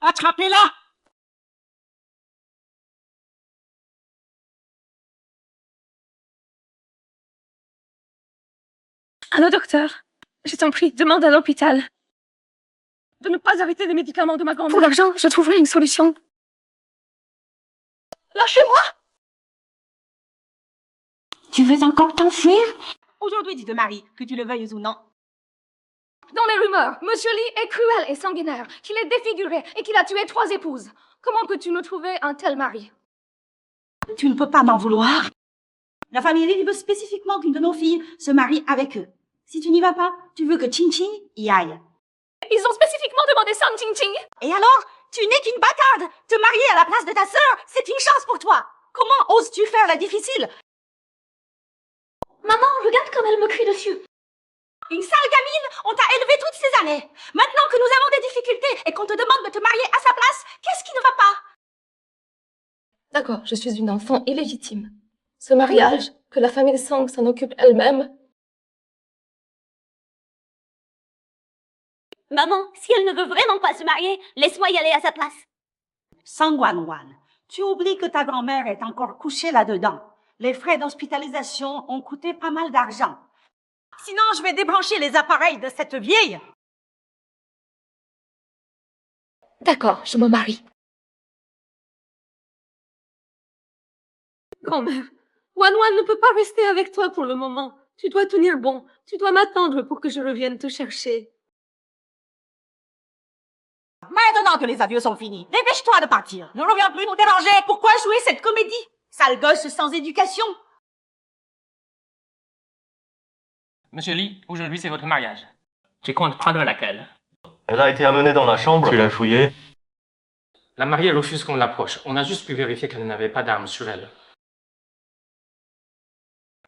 Attrapez-la! Allô, docteur. Je t'en prie, demande à l'hôpital de ne pas arrêter les médicaments de ma grand-mère. Pour l'argent, je trouverai une solution. Lâchez-moi! Tu veux encore t'enfuir? Aujourd'hui, dit de Marie, que tu le veuilles ou non. Dans les rumeurs, Monsieur Lee est cruel et sanguinaire, qu'il est défiguré et qu'il a tué 3 épouses. Comment peux-tu me trouver un tel mari? Tu ne peux pas m'en vouloir. La famille Lee veut spécifiquement qu'une de nos filles se marie avec eux. Si tu n'y vas pas, tu veux que Ching Ching y aille. Ils ont spécifiquement demandé Sang Ching Ching. Et alors, tu n'es qu'une bâtarde. Te marier à la place de ta sœur, c'est une chance pour toi. Comment oses-tu faire la difficile? Maman, regarde comme elle me crie dessus. Une sale gamine, on t'a élevée toutes ces années. Maintenant que nous avons des difficultés et qu'on te demande de te marier à sa place, qu'est-ce qui ne va pas? D'accord, je suis une enfant illégitime. Ce mariage, que la famille Sang s'en occupe elle-même. Maman, si elle ne veut vraiment pas se marier, laisse-moi y aller à sa place. Sang Wan Wan, tu oublies que ta grand-mère est encore couchée là-dedans. Les frais d'hospitalisation ont coûté pas mal d'argent. Sinon, je vais débrancher les appareils de cette vieille. D'accord, je me marie. Grand-mère, Wan Wan ne peut pas rester avec toi pour le moment. Tu dois tenir bon. Tu dois m'attendre pour que je revienne te chercher. Maintenant que les adieux sont finis, dépêche-toi de partir. Ne reviens plus nous déranger. Pourquoi jouer cette comédie? Sale gosse sans éducation. Monsieur Lee, aujourd'hui c'est votre mariage. Tu comptes prendre laquelle? Elle a été amenée dans la chambre. Tu l'as fouillée? La mariée refuse qu'on l'approche. On a juste pu vérifier qu'elle n'avait pas d'armes sur elle.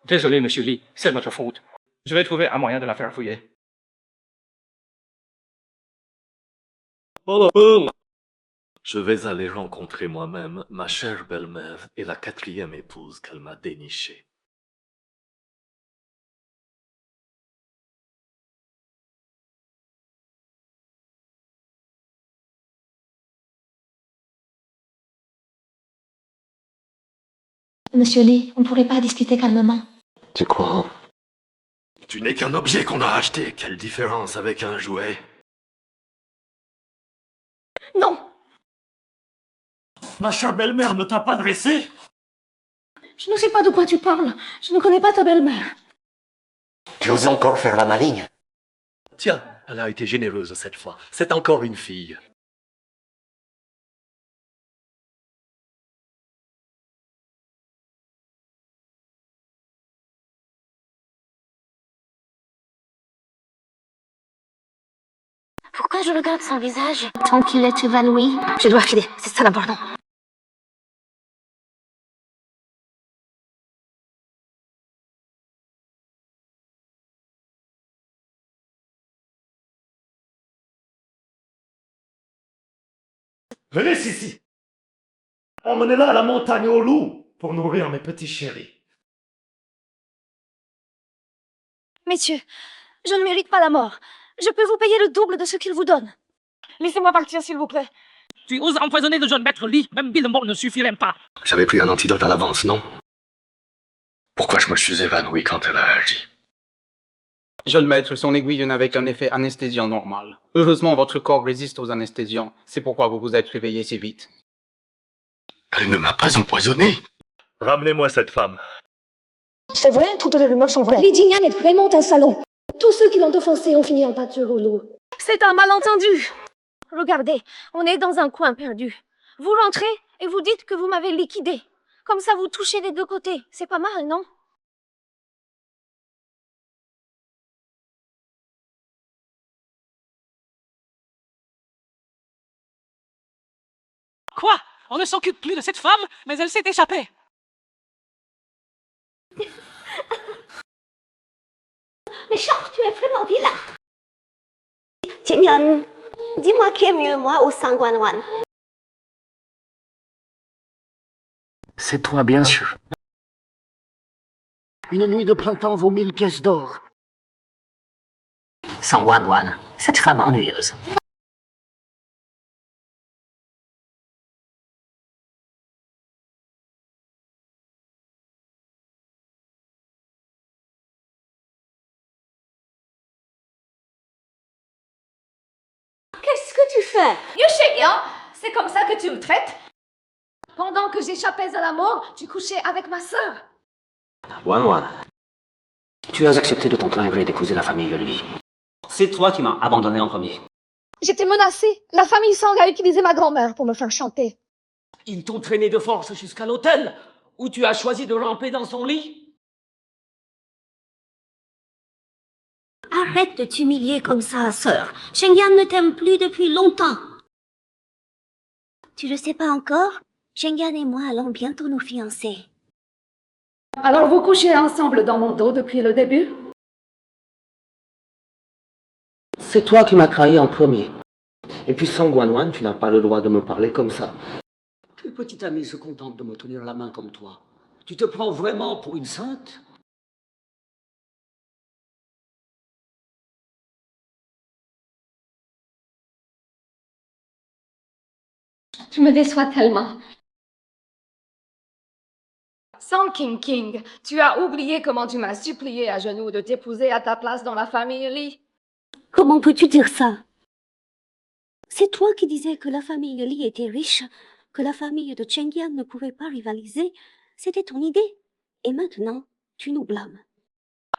Désolé, monsieur Lee, c'est notre faute. Je vais trouver un moyen de la faire fouiller. Je vais aller rencontrer moi-même ma chère belle-mère et la 4e épouse qu'elle m'a dénichée. Monsieur Lee, on ne pourrait pas discuter calmement. Tu crois? Tu n'es qu'un objet qu'on a acheté. Quelle différence avec un jouet? Non, Ma chère belle-mère ne t'a pas dressé? je ne sais pas de quoi tu parles. Je ne connais pas ta belle-mère. Tu oses encore faire la maligne? Tiens, elle a été généreuse cette fois. C'est encore une fille. Pourquoi je regarde son visage tant qu'il est évanoui? Je dois filer, c'est ça l'important. Venez ici. Emmenez-la à la montagne aux loups pour nourrir mes petits chéris. Messieurs, je ne mérite pas la mort. Je peux vous payer le double de ce qu'il vous donne. Laissez-moi partir, s'il vous plaît. Tu oses empoisonner le jeune maître Lee? Même Billemont ne suffirait pas. J'avais pris un antidote à l'avance, non? Pourquoi je me suis évanoui quand elle a agi? Jeune maître, son aiguille n'avait qu'un effet anesthésiant normal. Heureusement, votre corps résiste aux anesthésiants. C'est pourquoi vous vous êtes réveillé si vite. Elle ne m'a pas empoisonné. Ramenez-moi cette femme. C'est vrai, toutes les rumeurs sont vraies. Lady Nyan est vraiment un salon. Tous ceux qui l'ont offensé ont fini en pâture au loup. C'est un malentendu. Regardez, on est dans un coin perdu. Vous rentrez et vous dites que vous m'avez liquidé. Comme ça, vous touchez des deux côtés. C'est pas mal, non? Quoi? On ne s'occupe plus de cette femme, mais elle s'est échappée. Méchant, tu es vraiment vilain. Jinyan, dis-moi qui est mieux, moi ou Sang Wan Wan? C'est toi, bien sûr. Une nuit de printemps vaut 1000 pièces d'or. Sang Wan Wan, cette femme ennuyeuse. fais? Yushegyan, c'est comme ça que tu me traites? Pendant que j'échappais à la mort, tu couchais avec ma sœur. Wan Wan, tu as accepté de ton plein gré d'épouser la famille Li. C'est toi qui m'as abandonné en premier. J'étais menacée. La famille Sang a utilisé ma grand-mère pour me faire chanter. Ils t'ont traîné de force jusqu'à l'hôtel, où tu as choisi de ramper dans son lit. Arrête de t'humilier comme ça, sœur. Shengyan ne t'aime plus depuis longtemps. Tu le sais pas encore? Shengyan et moi allons bientôt nous fiancer. Alors vous couchez ensemble dans mon dos depuis le début? C'est toi qui m'as trahi en premier. Et puis sans Wan Wan, tu n'as pas le droit de me parler comme ça. Quel petit ami se contente de me tenir la main comme toi? Tu te prends vraiment pour une sainte? Tu me déçois tellement. Sang King King, tu as oublié comment tu m'as supplié à genoux de t'épouser à ta place dans la famille Li. Comment peux-tu dire ça? C'est toi qui disais que la famille Li était riche, que la famille de Shengyan ne pouvait pas rivaliser. C'était ton idée. Et maintenant, tu nous blâmes.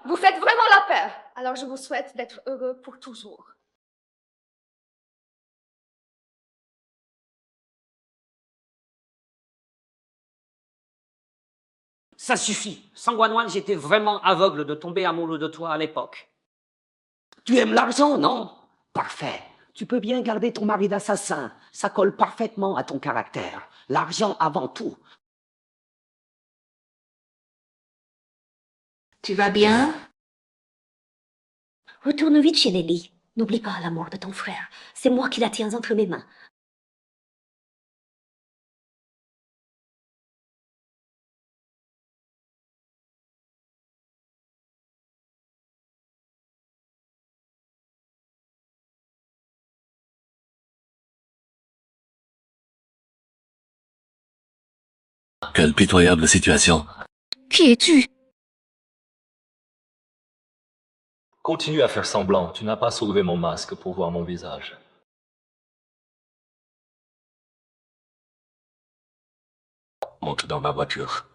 Vous faites vraiment la paire. Alors je vous souhaite d'être heureux pour toujours. Ça suffit. Sang Wan Wan, j'étais vraiment aveugle de tomber amoureux de toi à l'époque. Tu aimes l'argent, non? Parfait. Tu peux bien garder ton mari d'assassin. Ça colle parfaitement à ton caractère. L'argent avant tout. Tu vas bien? Retourne vite chez les Li. N'oublie pas la mort de ton frère. C'est moi qui la tiens entre mes mains. Quelle pitoyable situation. Qui es-tu? Continue à faire semblant, tu n'as pas soulevé mon masque pour voir mon visage. Monte dans ma voiture.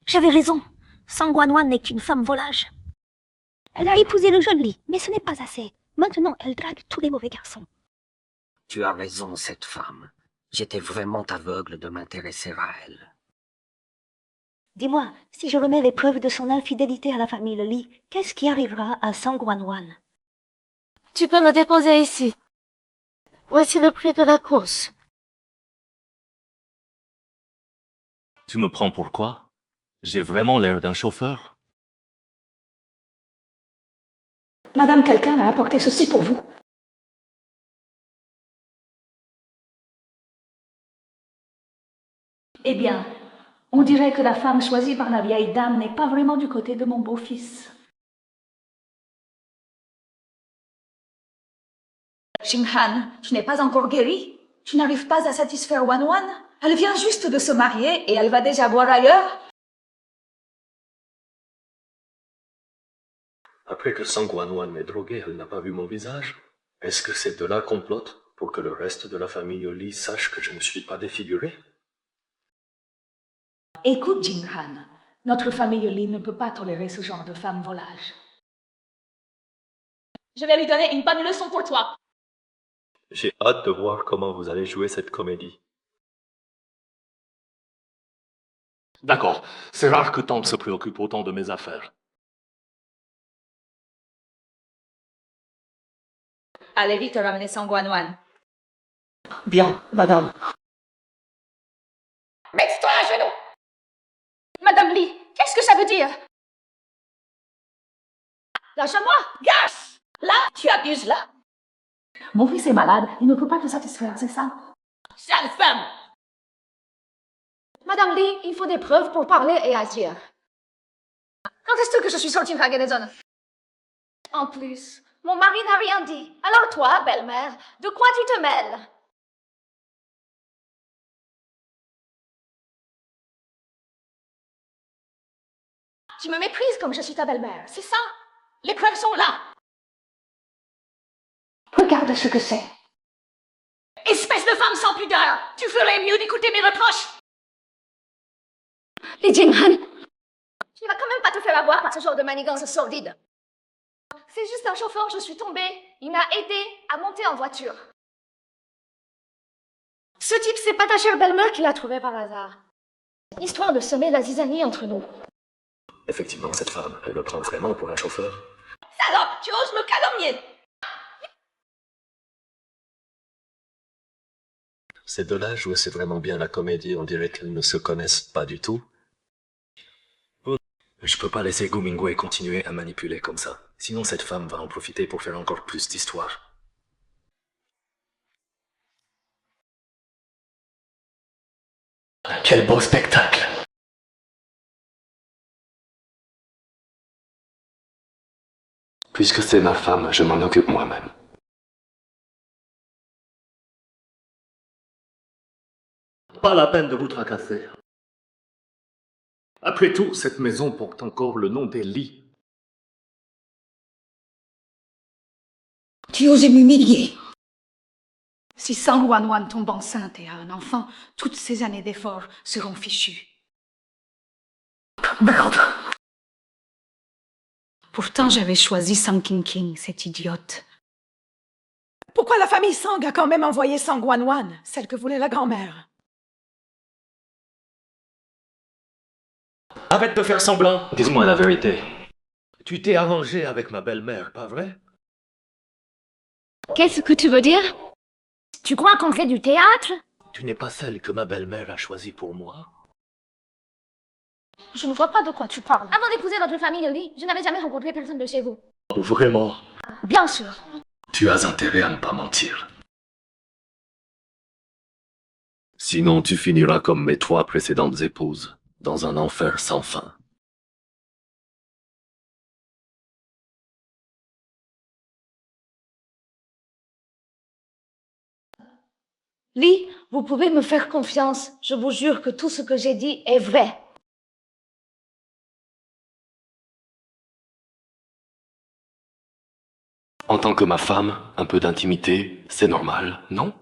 J'avais raison. Sang Wan Wan n'est qu'une femme volage. Elle a épousé le jeune Li, mais ce n'est pas assez. Maintenant, elle drague tous les mauvais garçons. Tu as raison, cette femme. J'étais vraiment aveugle de m'intéresser à elle. Dis-moi, si je remets les preuves de son infidélité à la famille Li, qu'est-ce qui arrivera à Sang Wan Wan? Tu peux me déposer ici. Voici le prix de la course. Tu me prends pour quoi? J'ai vraiment l'air d'un chauffeur? Madame, quelqu'un a apporté ceci pour vous. Eh bien, on dirait que la femme choisie par la vieille dame n'est pas vraiment du côté de mon beau-fils. Xinghan, tu n'es pas encore guérie? Tu n'arrives pas à satisfaire Wan Wan? Elle vient juste de se marier et elle va déjà boire ailleurs? Après que Sang Wan Wan m'ait drogué, elle n'a pas vu mon visage. Est-ce que ces deux-là complotent pour que le reste de la famille Li sache que je ne suis pas défiguré? Écoute, Xinghan, notre famille Li ne peut pas tolérer ce genre de femme volage. Je vais lui donner une bonne leçon pour toi. J'ai hâte de voir comment vous allez jouer cette comédie. D'accord, c'est rare que Tante se préoccupe autant de mes affaires. Allez vite ramener Sang Wan Wan. Bien, madame. Mets-toi à genoux. Madame Li, qu'est-ce que ça veut dire? Lâche-moi, gâche! Là, tu abuses là. Mon fils est malade, il ne peut pas te satisfaire, c'est ça? Sale femme! Madame Li, il faut des preuves pour parler et agir. Quand est-ce que je suis sortie draguer des zones? En plus, mon mari n'a rien dit. Alors toi, belle-mère, de quoi tu te mêles? Tu me méprises comme je suis ta belle-mère, c'est ça? Les preuves sont là. Regarde ce que c'est. Espèce de femme sans pudeur! Tu ferais mieux d'écouter mes reproches! Les Jinghan, tu vas quand même pas te faire avoir par ce genre de manigance sordide. C'est juste un chauffeur, je suis tombée. Il m'a aidé à monter en voiture. Ce type, c'est pas ta chère belle-mère qui l'a trouvé par hasard. Histoire de semer la zizanie entre nous. Effectivement, cette femme, elle me prend vraiment pour un chauffeur. Salope, tu oses me calomnier! Ces deux-là jouaient vraiment bien la comédie, on dirait qu'elles ne se connaissent pas du tout. Je peux pas laisser Gu Mingwei continuer à manipuler comme ça. Sinon cette femme va en profiter pour faire encore plus d'histoires. Quel beau spectacle. Puisque c'est ma femme, je m'en occupe moi-même. Pas la peine de vous tracasser. Après tout, cette maison porte encore le nom des lits. Tu osais m'humilier. Si Sang Wanwan tombe enceinte et a un enfant, toutes ces années d'efforts seront fichues. Merde! Pourtant, j'avais choisi Sang King, cette idiote. Pourquoi la famille Sang a quand même envoyé Sang Wanwan, celle que voulait la grand-mère? Arrête de faire semblant. Dis-moi la vérité. Tu t'es arrangé avec ma belle-mère, pas vrai? Qu'est-ce que tu veux dire? Tu crois qu'on fait du théâtre? Tu n'es pas celle que ma belle-mère a choisie pour moi? Je ne vois pas de quoi tu parles. Avant d'épouser votre famille Lee, je n'avais jamais rencontré personne de chez vous. Vraiment? Bien sûr. Tu as intérêt à ne pas mentir. Sinon tu finiras comme mes 3 précédentes épouses, dans un enfer sans fin. Lee, vous pouvez me faire confiance. Je vous jure que tout ce que j'ai dit est vrai. En tant que ma femme, un peu d'intimité, c'est normal, non?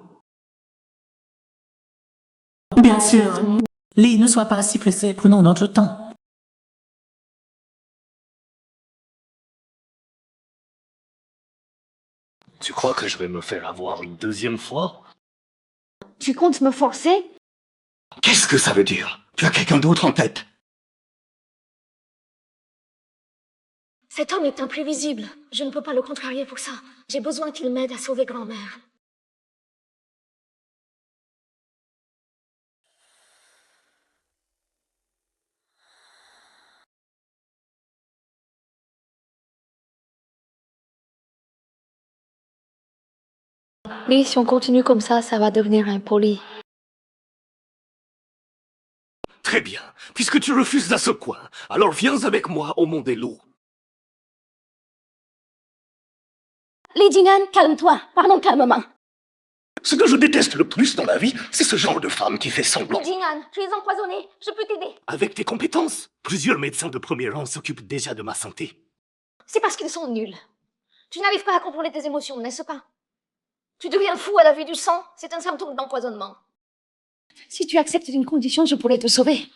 Bien sûr. Lee, ne sois pas si pressé, prenons notre temps. Tu crois que je vais me faire avoir une deuxième fois? Tu comptes me forcer? Qu'est-ce que ça veut dire? Tu as quelqu'un d'autre en tête? Cet homme est imprévisible. Je ne peux pas le contrarier pour ça. J'ai besoin qu'il m'aide à sauver grand-mère. Lee, si on continue comme ça va devenir impoli. Très bien. Puisque tu refuses à ce coin, alors viens avec moi au monde des loups. Lee Jinghan, calme-toi. Parlons calmement. Ce que je déteste le plus dans la vie, c'est ce genre de femme qui fait semblant. Lee Jinghan, tu es empoisonné. Je peux t'aider. Avec tes compétences, plusieurs médecins de premier rang s'occupent déjà de ma santé. C'est parce qu'ils sont nuls. Tu n'arrives pas à contrôler tes émotions, n'est-ce pas? Tu deviens fou à la vue du sang. C'est un symptôme d'empoisonnement. Si tu acceptes une condition, je pourrais te sauver.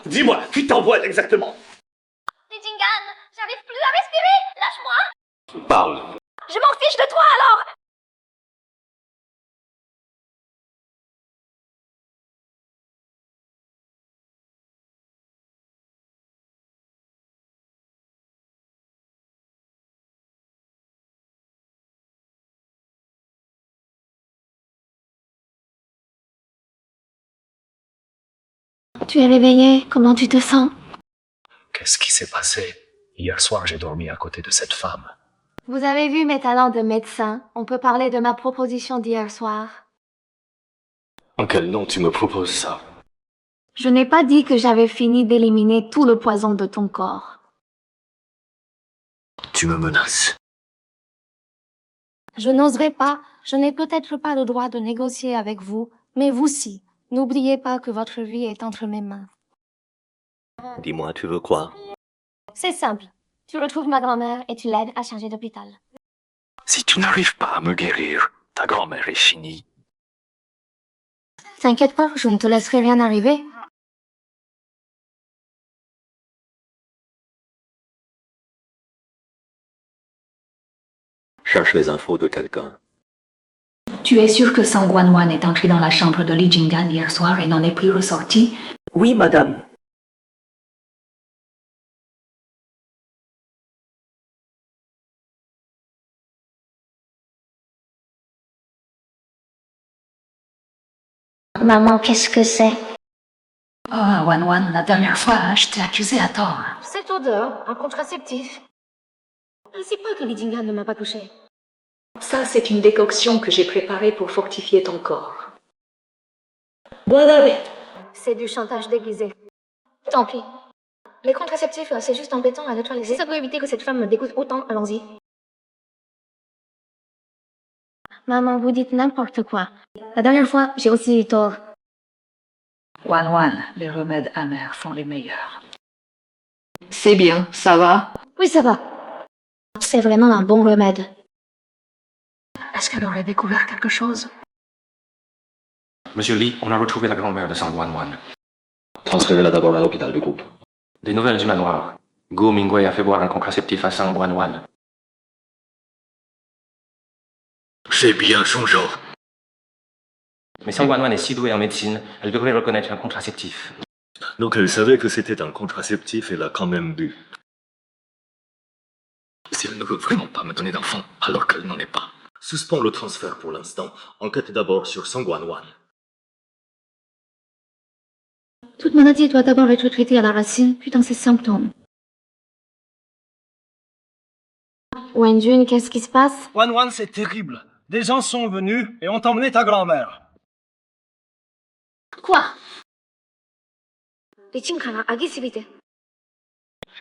Dis-moi, qui t'envoie exactement? Lee Jinghan, j'arrive plus à respirer. Lâche-moi. Parle. Je m'en fiche de toi alors. Tu es réveillé, comment tu te sens? Qu'est-ce qui s'est passé? Hier soir, j'ai dormi à côté de cette femme. Vous avez vu mes talents de médecin. On peut parler de ma proposition d'hier soir. En quel nom tu me proposes ça? Je n'ai pas dit que j'avais fini d'éliminer tout le poison de ton corps. Tu me menaces. Je n'oserais pas, je n'ai peut-être pas le droit de négocier avec vous, mais vous si. N'oubliez pas que votre vie est entre mes mains. Dis-moi, tu veux quoi? C'est simple. Tu retrouves ma grand-mère et tu l'aides à changer d'hôpital. Si tu n'arrives pas à me guérir, ta grand-mère est finie. T'inquiète pas, je ne te laisserai rien arriver. Cherche les infos de quelqu'un. Tu es sûr que Sang Guanwan est entré dans la chambre de Li Jinggan hier soir et n'en est plus ressorti? Oui, madame. Maman, qu'est-ce que c'est? Oh, Wanwan, la dernière fois, je t'ai accusé à tort. Cette odeur, un contraceptif. Je sais pas que Li Jinggan ne m'a pas touché. Ça, c'est une décoction que j'ai préparée pour fortifier ton corps. C'est du chantage déguisé. Tant pis. Les contraceptifs, c'est juste embêtant à neutraliser. Ça peut éviter que cette femme me dégoûte autant, allons-y. Maman, vous dites n'importe quoi. La dernière fois, j'ai aussi eu tort. Wanwan, les remèdes amers sont les meilleurs. C'est bien, ça va? Oui, ça va. C'est vraiment un bon remède. Est-ce qu'elle aurait découvert quelque chose? Monsieur Li, on a retrouvé la grand-mère de Sang Guanwan. Transférez-la d'abord à l'hôpital du groupe. Des nouvelles du manoir. Go Mingwei a fait boire un contraceptif à Sang Guanwan. C'est bien son genre. Mais Sang Guanwan est si douée en médecine, elle devrait reconnaître un contraceptif. Donc elle savait que c'était un contraceptif et l'a quand même bu. Si elle ne veut vraiment pas me donner d'enfant, alors qu'elle n'en est pas. Suspends le transfert pour l'instant. Enquête d'abord sur Sang Guanwan. Toute maladie doit d'abord être traitée à la racine, puis dans ses symptômes. Wenjun, qu'est-ce qui se passe? Wanwan, c'est terrible. Des gens sont venus et ont emmené ta grand-mère. Quoi? Li Jinggan, agressivité.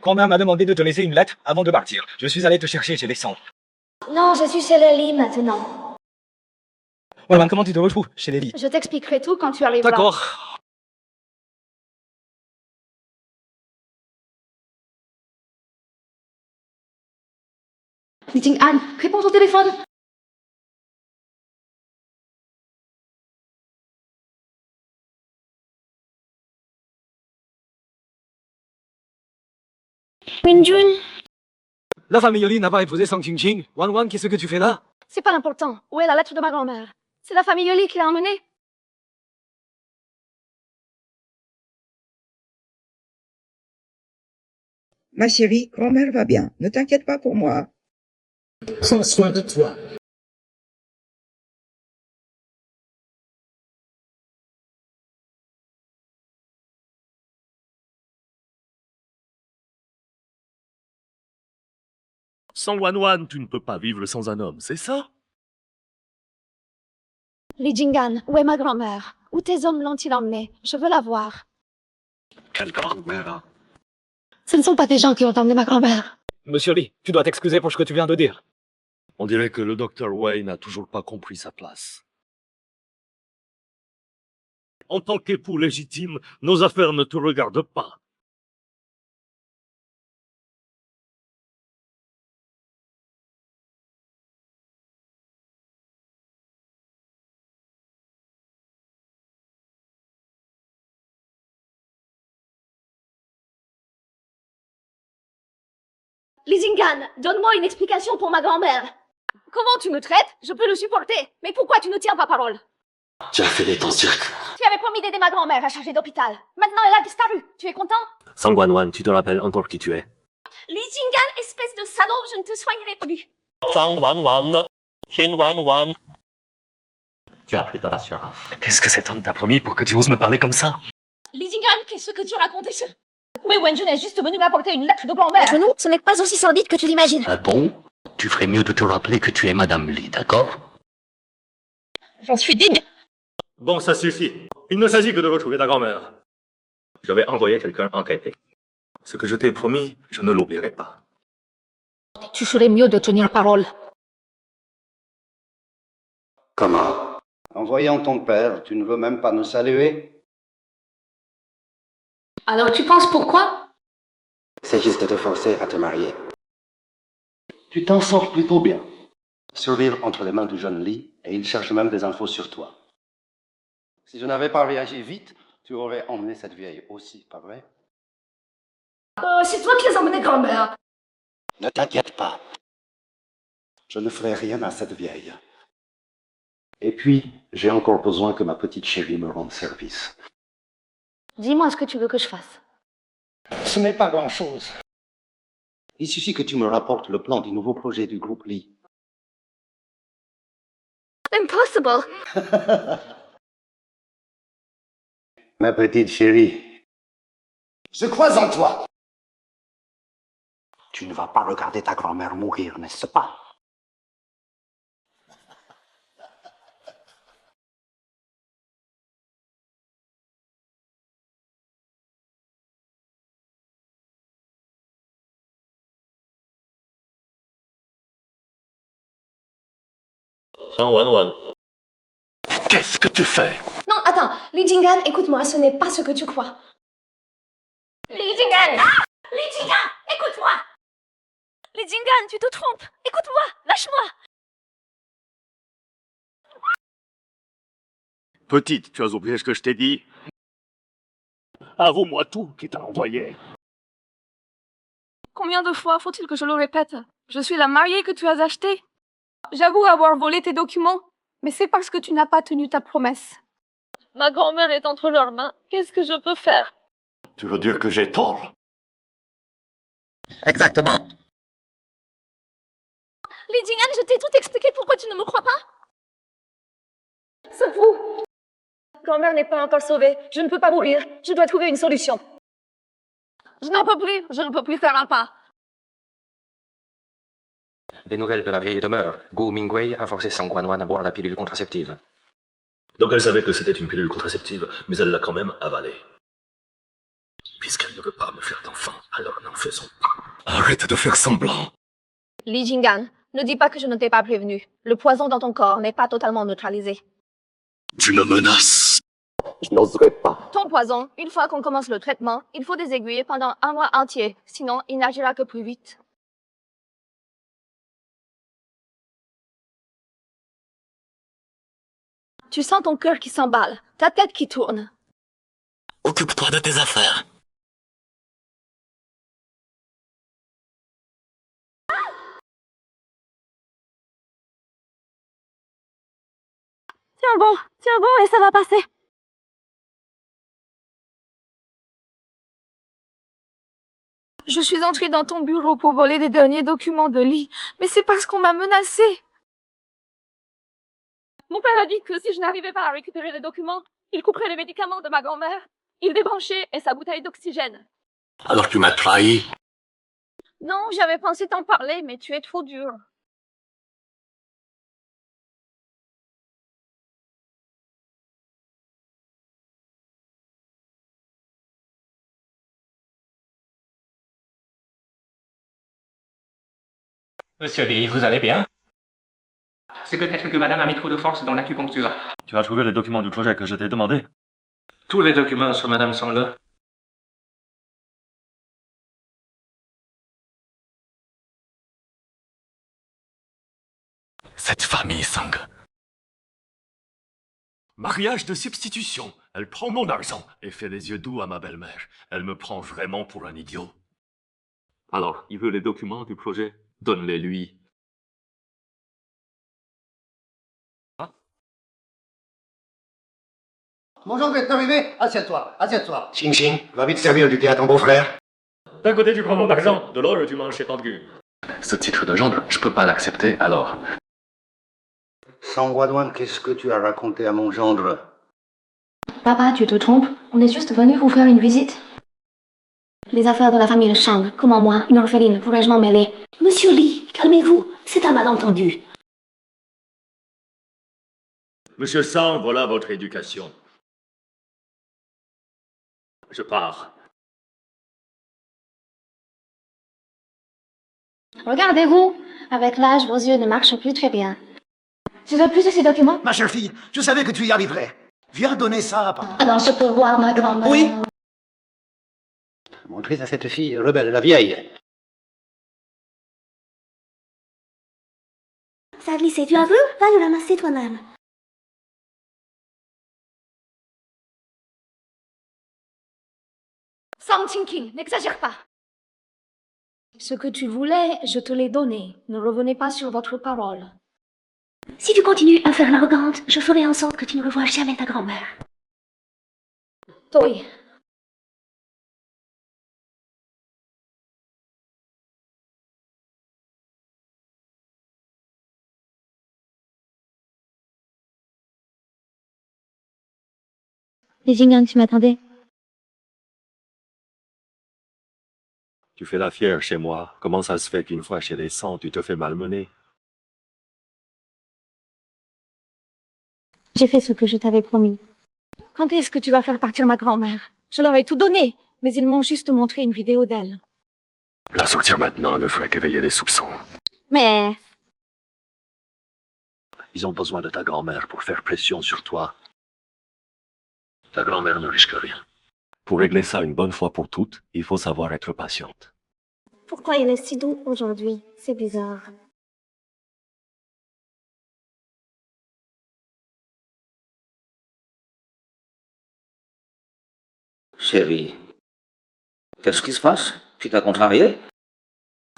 Grand-mère m'a demandé de te laisser une lettre avant de partir. Je suis allé te chercher chez les sangs. Non, je suis chez Lily maintenant. Wanwan, comment tu te retrouves chez les lits? Je t'expliquerai tout quand tu arriveras. D'accord. Li Jinggan, réponds au téléphone. Wenjun. La famille Li n'a pas épousé Sang Qingqing. Wanwan, qu'est-ce que tu fais là? C'est pas important. Où est la lettre de ma grand-mère? C'est la famille Li qui l'a emmenée. Ma chérie, grand-mère va bien. Ne t'inquiète pas pour moi. Prends soin de toi. Sang Wanwan, tu ne peux pas vivre sans un homme, c'est ça? Li Jinggan, où est ma grand-mère? Où tes hommes l'ont-ils emmenée? Je veux la voir. Quelle grand-mère? Ce ne sont pas des gens qui ont emmené ma grand-mère. Monsieur Li, tu dois t'excuser pour ce que tu viens de dire. On dirait que le docteur Wei n'a toujours pas compris sa place. En tant qu'époux légitime, nos affaires ne te regardent pas. Li Jinggan, donne-moi une explication pour ma grand-mère. Comment tu me traites? Je peux le supporter. Mais pourquoi tu ne tiens pas parole? Tu as fait des ton cirque. Tu avais promis d'aider ma grand-mère à changer d'hôpital. Maintenant, elle a disparu. Tu es content? Sang Guanwan, tu te rappelles encore qui tu es? Li Jinggan, espèce de salaud, je ne te soignerai plus. Sang Wanwan, Xin Wanwan. Tu as pris ton assurance. Qu'est-ce que cet homme t'a promis pour que tu oses me parler comme ça? Li Jinggan, qu'est-ce que tu racontes ici? Oui, Wenjun est juste venu m'apporter une lettre de grand-mère. Non, ce n'est pas aussi sordide que tu l'imagines. Ah bon? Tu ferais mieux de te rappeler que tu es Madame Li, d'accord? J'en suis digne. Bon, ça suffit. Il ne s'agit que de retrouver ta grand-mère. Je vais envoyer quelqu'un enquêter. Ce que je t'ai promis, je ne l'oublierai pas. Tu ferais mieux de tenir parole. Comment? En voyant ton père, tu ne veux même pas nous saluer? Alors tu penses pourquoi? C'est juste de te forcer à te marier. Tu t'en sors plutôt bien. Survivre entre les mains du jeune Lee, et il cherche même des infos sur toi. Si je n'avais pas réagi vite, tu aurais emmené cette vieille aussi, pas vrai? C'est toi qui les as emmenés, grand-mère. Ne t'inquiète pas. Je ne ferai rien à cette vieille. Et puis, j'ai encore besoin que ma petite chérie me rende service. Dis-moi ce que tu veux que je fasse. Ce n'est pas grand-chose. Il suffit que tu me rapportes le plan du nouveau projet du groupe Lee. Impossible. Ma petite chérie, je crois en toi. Tu ne vas pas regarder ta grand-mère mourir, n'est-ce pas? Qu'est-ce que tu fais? Non, attends. Li Jingan, écoute-moi, ce n'est pas ce que tu crois. Li Jingan! Ah! Li Jingan, écoute-moi! Li Jingan, tu te trompes. Écoute-moi, lâche-moi. Petite, tu as oublié ce que je t'ai dit? Avoue-moi tout qui t'a envoyé. Combien de fois faut-il que je le répète? Je suis la mariée que tu as achetée. J'avoue avoir volé tes documents, mais c'est parce que tu n'as pas tenu ta promesse. Ma grand-mère est entre leurs mains. Qu'est-ce que je peux faire? Tu veux dire que j'ai tort? Exactement. Li Jingan, je t'ai tout expliqué. Pourquoi tu ne me crois pas? C'est fou. Grand-mère n'est pas encore sauvée. Je ne peux pas mourir. Je dois trouver une solution. Je n'en peux plus. Je ne peux plus faire un pas. Des nouvelles de la vieille demeure. Gu Mingwei a forcé Sang Guanwan à boire la pilule contraceptive. Donc elle savait que c'était une pilule contraceptive, mais elle l'a quand même avalée. Puisqu'elle ne veut pas me faire d'enfant, alors n'en faisons pas. Arrête de faire semblant. Li Jingan, ne dis pas que je ne t'ai pas prévenu. Le poison dans ton corps n'est pas totalement neutralisé. Tu me menaces. Je n'oserais pas. Ton poison, une fois qu'on commence le traitement, il faut des aiguilles pendant 1 mois entier. Sinon, il n'agira que plus vite. Tu sens ton cœur qui s'emballe, ta tête qui tourne. Occupe-toi de tes affaires. Tiens bon, et ça va passer. Je suis entrée dans ton bureau pour voler les derniers documents de Lee, mais c'est parce qu'on m'a menacée. Mon père a dit que si je n'arrivais pas à récupérer les documents, il couperait les médicaments de ma grand-mère, il débranchait et sa bouteille d'oxygène. Alors tu m'as trahi. Non, j'avais pensé t'en parler, mais tu es trop dur. Monsieur Lee, vous allez bien? C'est peut-être que madame a mis trop de force dans l'acupuncture. Tu as trouvé les documents du projet que je t'ai demandé? Tous les documents sur madame sont là. Cette famille Sang. Mariage de substitution. Elle prend mon argent et fait les yeux doux à ma belle-mère. Elle me prend vraiment pour un idiot. Alors, il veut les documents du projet? Donne-les lui. Mon gendre est arrivé. Assieds-toi, assieds-toi. Xing Xing, va vite servir du thé à ton beau-frère. D'un côté, tu prends mon argent. De l'autre, tu manges chez Tengu. Ce titre de gendre, je peux pas l'accepter, alors. Sang Guanwan, qu'est-ce que tu as raconté à mon gendre? Papa, tu te trompes. On est juste venu vous faire une visite. Les affaires de la famille Shang, comment moi, une orpheline, pourrais-je m'en mêler? Monsieur Lee, calmez-vous, c'est un malentendu. Monsieur Sang, voilà votre éducation. Je pars. Regardez-vous. Avec l'âge, vos yeux ne marchent plus très bien. Tu veux plus de ces documents? Ma chère fille, je savais que tu y arriverais. Viens donner ça à papa. Alors je peux voir ma grand-mère. Oui. Montrez à cette fille rebelle, la vieille. Ça a glissé, tu as vu? Va le ramasser toi-même. Sang Qingqing, n'exagère pas. Ce que tu voulais, je te l'ai donné. Ne revenez pas sur votre parole. Si tu continues à faire l'arrogante, je ferai en sorte que tu ne revoies jamais ta grand-mère. Toi. Les Jing'an, tu m'attendais? Tu fais la fière chez moi. Comment ça se fait qu'une fois chez les 100, tu te fais malmener? J'ai fait ce que je t'avais promis. Quand est-ce que tu vas faire partir ma grand-mère? Je leur ai tout donné, mais ils m'ont juste montré une vidéo d'elle. La sortir maintenant ne ferait qu'éveiller les soupçons. Mais... Ils ont besoin de ta grand-mère pour faire pression sur toi. Ta grand-mère ne risque rien. Pour régler ça une bonne fois pour toutes, il faut savoir être patiente. Pourquoi il est si doux aujourd'hui? C'est bizarre. Chérie, qu'est-ce qui se passe? Tu t'as contrarié?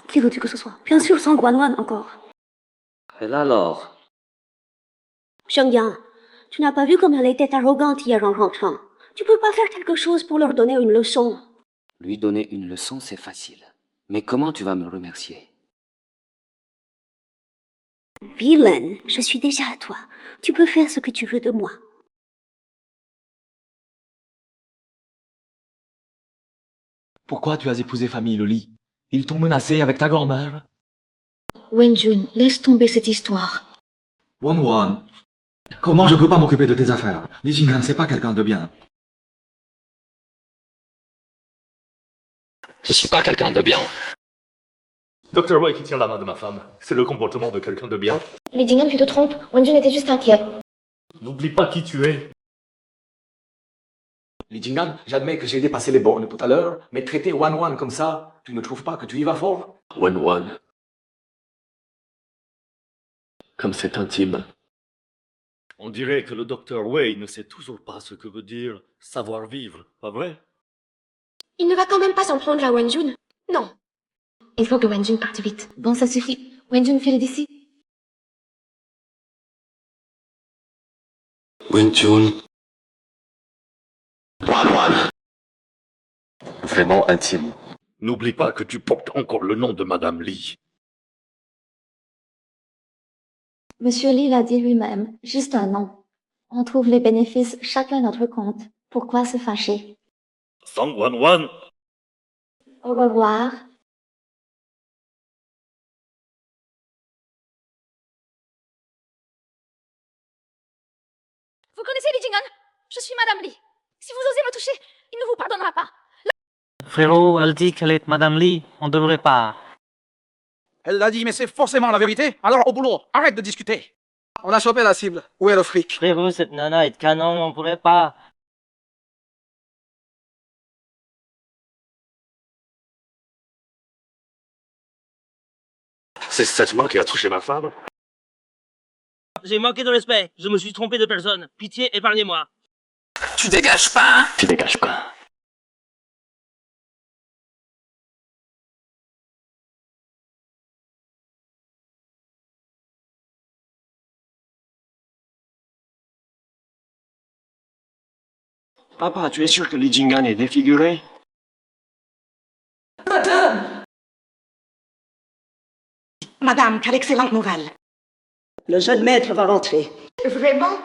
Qui veux-tu que ce soit? Bien sûr, Sang Wanwan encore. Et alors? Xiangyan, tu n'as pas vu comme elle était arrogante hier en rentrant? Tu peux pas faire quelque chose pour leur donner une leçon? Lui donner une leçon, c'est facile. Mais comment tu vas me remercier? Vilaine, je suis déjà à toi. Tu peux faire ce que tu veux de moi. Pourquoi tu as épousé famille Loli? Ils t'ont menacé avec ta grand-mère? Wenjun, laisse tomber cette histoire. Wanwan, comment je peux pas m'occuper de tes affaires? Li Jing'an, c'est pas quelqu'un de bien. Je suis pas quelqu'un de bien. Docteur Wei qui tient la main de ma femme, c'est le comportement de quelqu'un de bien. Li Jing'an, tu te trompes. Wenjun était juste inquiet. N'oublie pas qui tu es. Li Jing'an, j'admets que j'ai dépassé les bornes tout à l'heure, mais traiter Wanwan comme ça, tu ne trouves pas que tu y vas fort? Wanwan. Comme c'est intime. On dirait que le docteur Wei ne sait toujours pas ce que veut dire savoir vivre, pas vrai? Il ne va quand même pas s'en prendre à Wenjun. Non. Il faut que Wenjun parte vite. Bon, ça suffit. Wenjun, file d'ici. Wenjun. Wanwan. Vraiment intime. N'oublie pas que tu portes encore le nom de Madame Li. Monsieur Li l'a dit lui-même, juste un nom. On trouve les bénéfices chacun notre compte. Pourquoi se fâcher? Sang Wanwan. Au revoir. Vous connaissez Li Jing'an? Je suis Madame Li. Si vous osez me toucher, il ne vous pardonnera pas. Frérot, elle dit qu'elle est Madame Li. On devrait pas. Elle l'a dit, mais c'est forcément la vérité. Alors au boulot, arrête de discuter. On a chopé la cible. Où est le fric? Frérot, cette nana est canon, on pourrait pas. C'est cette main qui a touché ma femme? J'ai manqué de respect. Je me suis trompé de personne. Pitié, épargnez-moi. Tu dégages pas. Tu dégages pas. Papa, tu es sûr que Li Jing'an est défiguré? Madame, quelle excellente nouvelle. Le jeune maître va rentrer. Vraiment?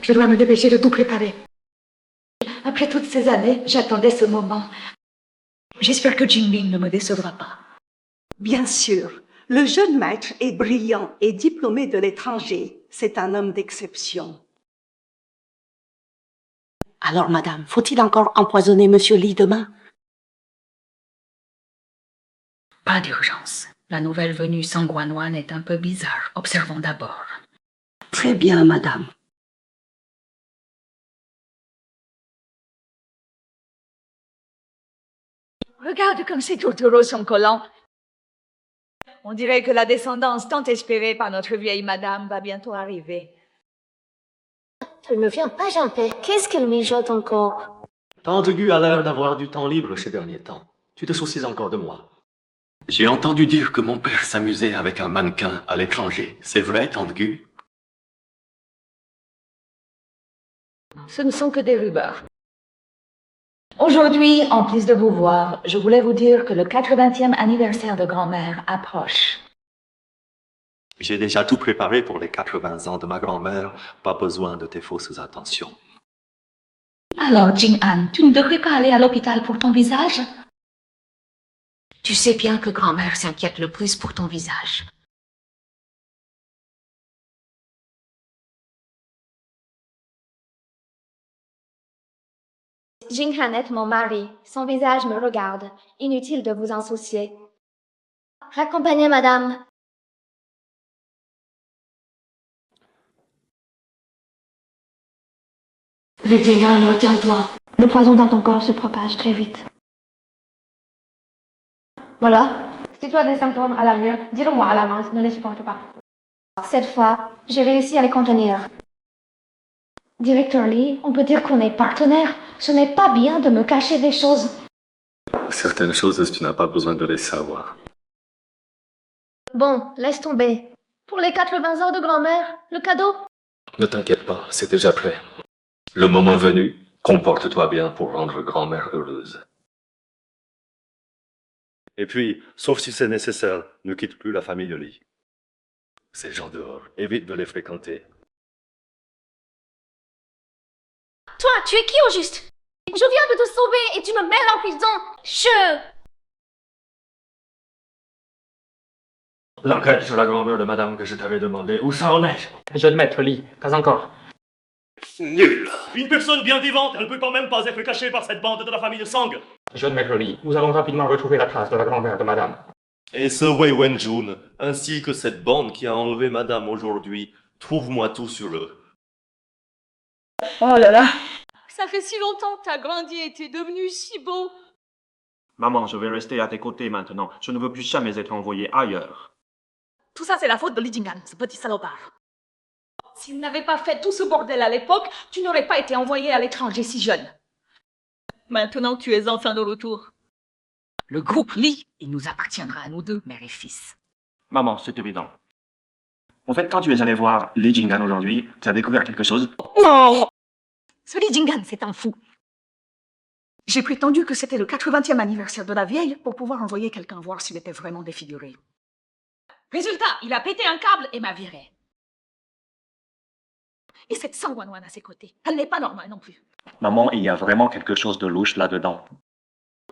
Je dois me dépêcher de tout préparer. Après toutes ces années, j'attendais ce moment. J'espère que Jingbing ne me décevra pas. Bien sûr. Le jeune maître est brillant et diplômé de l'étranger. C'est un homme d'exception. Alors, madame, faut-il encore empoisonner Monsieur Li demain? Pas d'urgence. La nouvelle venue Sang Wanwan est un peu bizarre. Observons d'abord. Très bien, madame. Regarde comme ces tourtereaux sont collants. On dirait que la descendance tant espérée par notre vieille madame va bientôt arriver. Elle ne vient pas, Jean-Père. Qu'est-ce qu'elle mijote encore? Tante Gu a l'air d'avoir du temps libre ces derniers temps. Tu te soucies encore de moi. J'ai entendu dire que mon père s'amusait avec un mannequin à l'étranger. C'est vrai, Tante Gu? Ce ne sont que des rumeurs. Aujourd'hui, en plus de vous voir, je voulais vous dire que le 80e anniversaire de grand-mère approche. J'ai déjà tout préparé pour les 80 ans de ma grand-mère. Pas besoin de tes fausses attentions. Alors, Jing-An, tu ne devrais pas aller à l'hôpital pour ton visage? Tu sais bien que grand-mère s'inquiète le plus pour ton visage. Jing-Han est mon mari. Son visage me regarde. Inutile de vous en soucier. Raccompagnez, madame. Les Jing-Han, retiens-toi. Le poison dans ton corps se propage très vite. Voilà. Si tu as des symptômes à l'avenir, dis-le-moi à l'avance, ne les supporte pas. Cette fois, j'ai réussi à les contenir. Directeur Lee, on peut dire qu'on est partenaires. Ce n'est pas bien de me cacher des choses. Certaines choses, tu n'as pas besoin de les savoir. Bon, laisse tomber. Pour les 80 ans de grand-mère, le cadeau? Ne t'inquiète pas, c'est déjà prêt. Le moment venu, comporte-toi bien pour rendre grand-mère heureuse. Et puis, sauf si c'est nécessaire, ne quitte plus la famille Lee. Ces gens dehors, évite de les fréquenter. Toi, tu es qui au juste? Je viens de te sauver et tu me mets en prison. L'enquête sur la grand-mère de madame que je t'avais demandé, où ça en est? Jeune maître Lee, pas encore. Nul. Une personne bien vivante, elle ne peut quand même pas être cachée par cette bande de la famille Sang. Jeune maître Lee, nous allons rapidement retrouver la trace de la grand-mère de madame. Et ce Wei Wenjun, ainsi que cette bande qui a enlevé madame aujourd'hui, trouve-moi tout sur eux. Oh là là! Ça fait si longtemps que t'as grandi et t'es devenu si beau. Maman, je vais rester à tes côtés maintenant. Je ne veux plus jamais être envoyé ailleurs. Tout ça, c'est la faute de Li Jing'an, ce petit salopard. S'il n'avait pas fait tout ce bordel à l'époque, tu n'aurais pas été envoyé à l'étranger si jeune. Maintenant, tu es enfin de retour. Le groupe Li, il nous appartiendra à nous deux, mère et fils. Maman, c'est évident. En fait, quand tu es allé voir Li Jing'an aujourd'hui, tu as découvert quelque chose? Non! Ce Li Jing'an, c'est un fou. J'ai prétendu que c'était le 80e anniversaire de la vieille pour pouvoir envoyer quelqu'un voir s'il était vraiment défiguré. Résultat, il a pété un câble et m'a viré. Et cette Sangwanwan à ses côtés, elle n'est pas normale non plus. Maman, il y a vraiment quelque chose de louche là-dedans.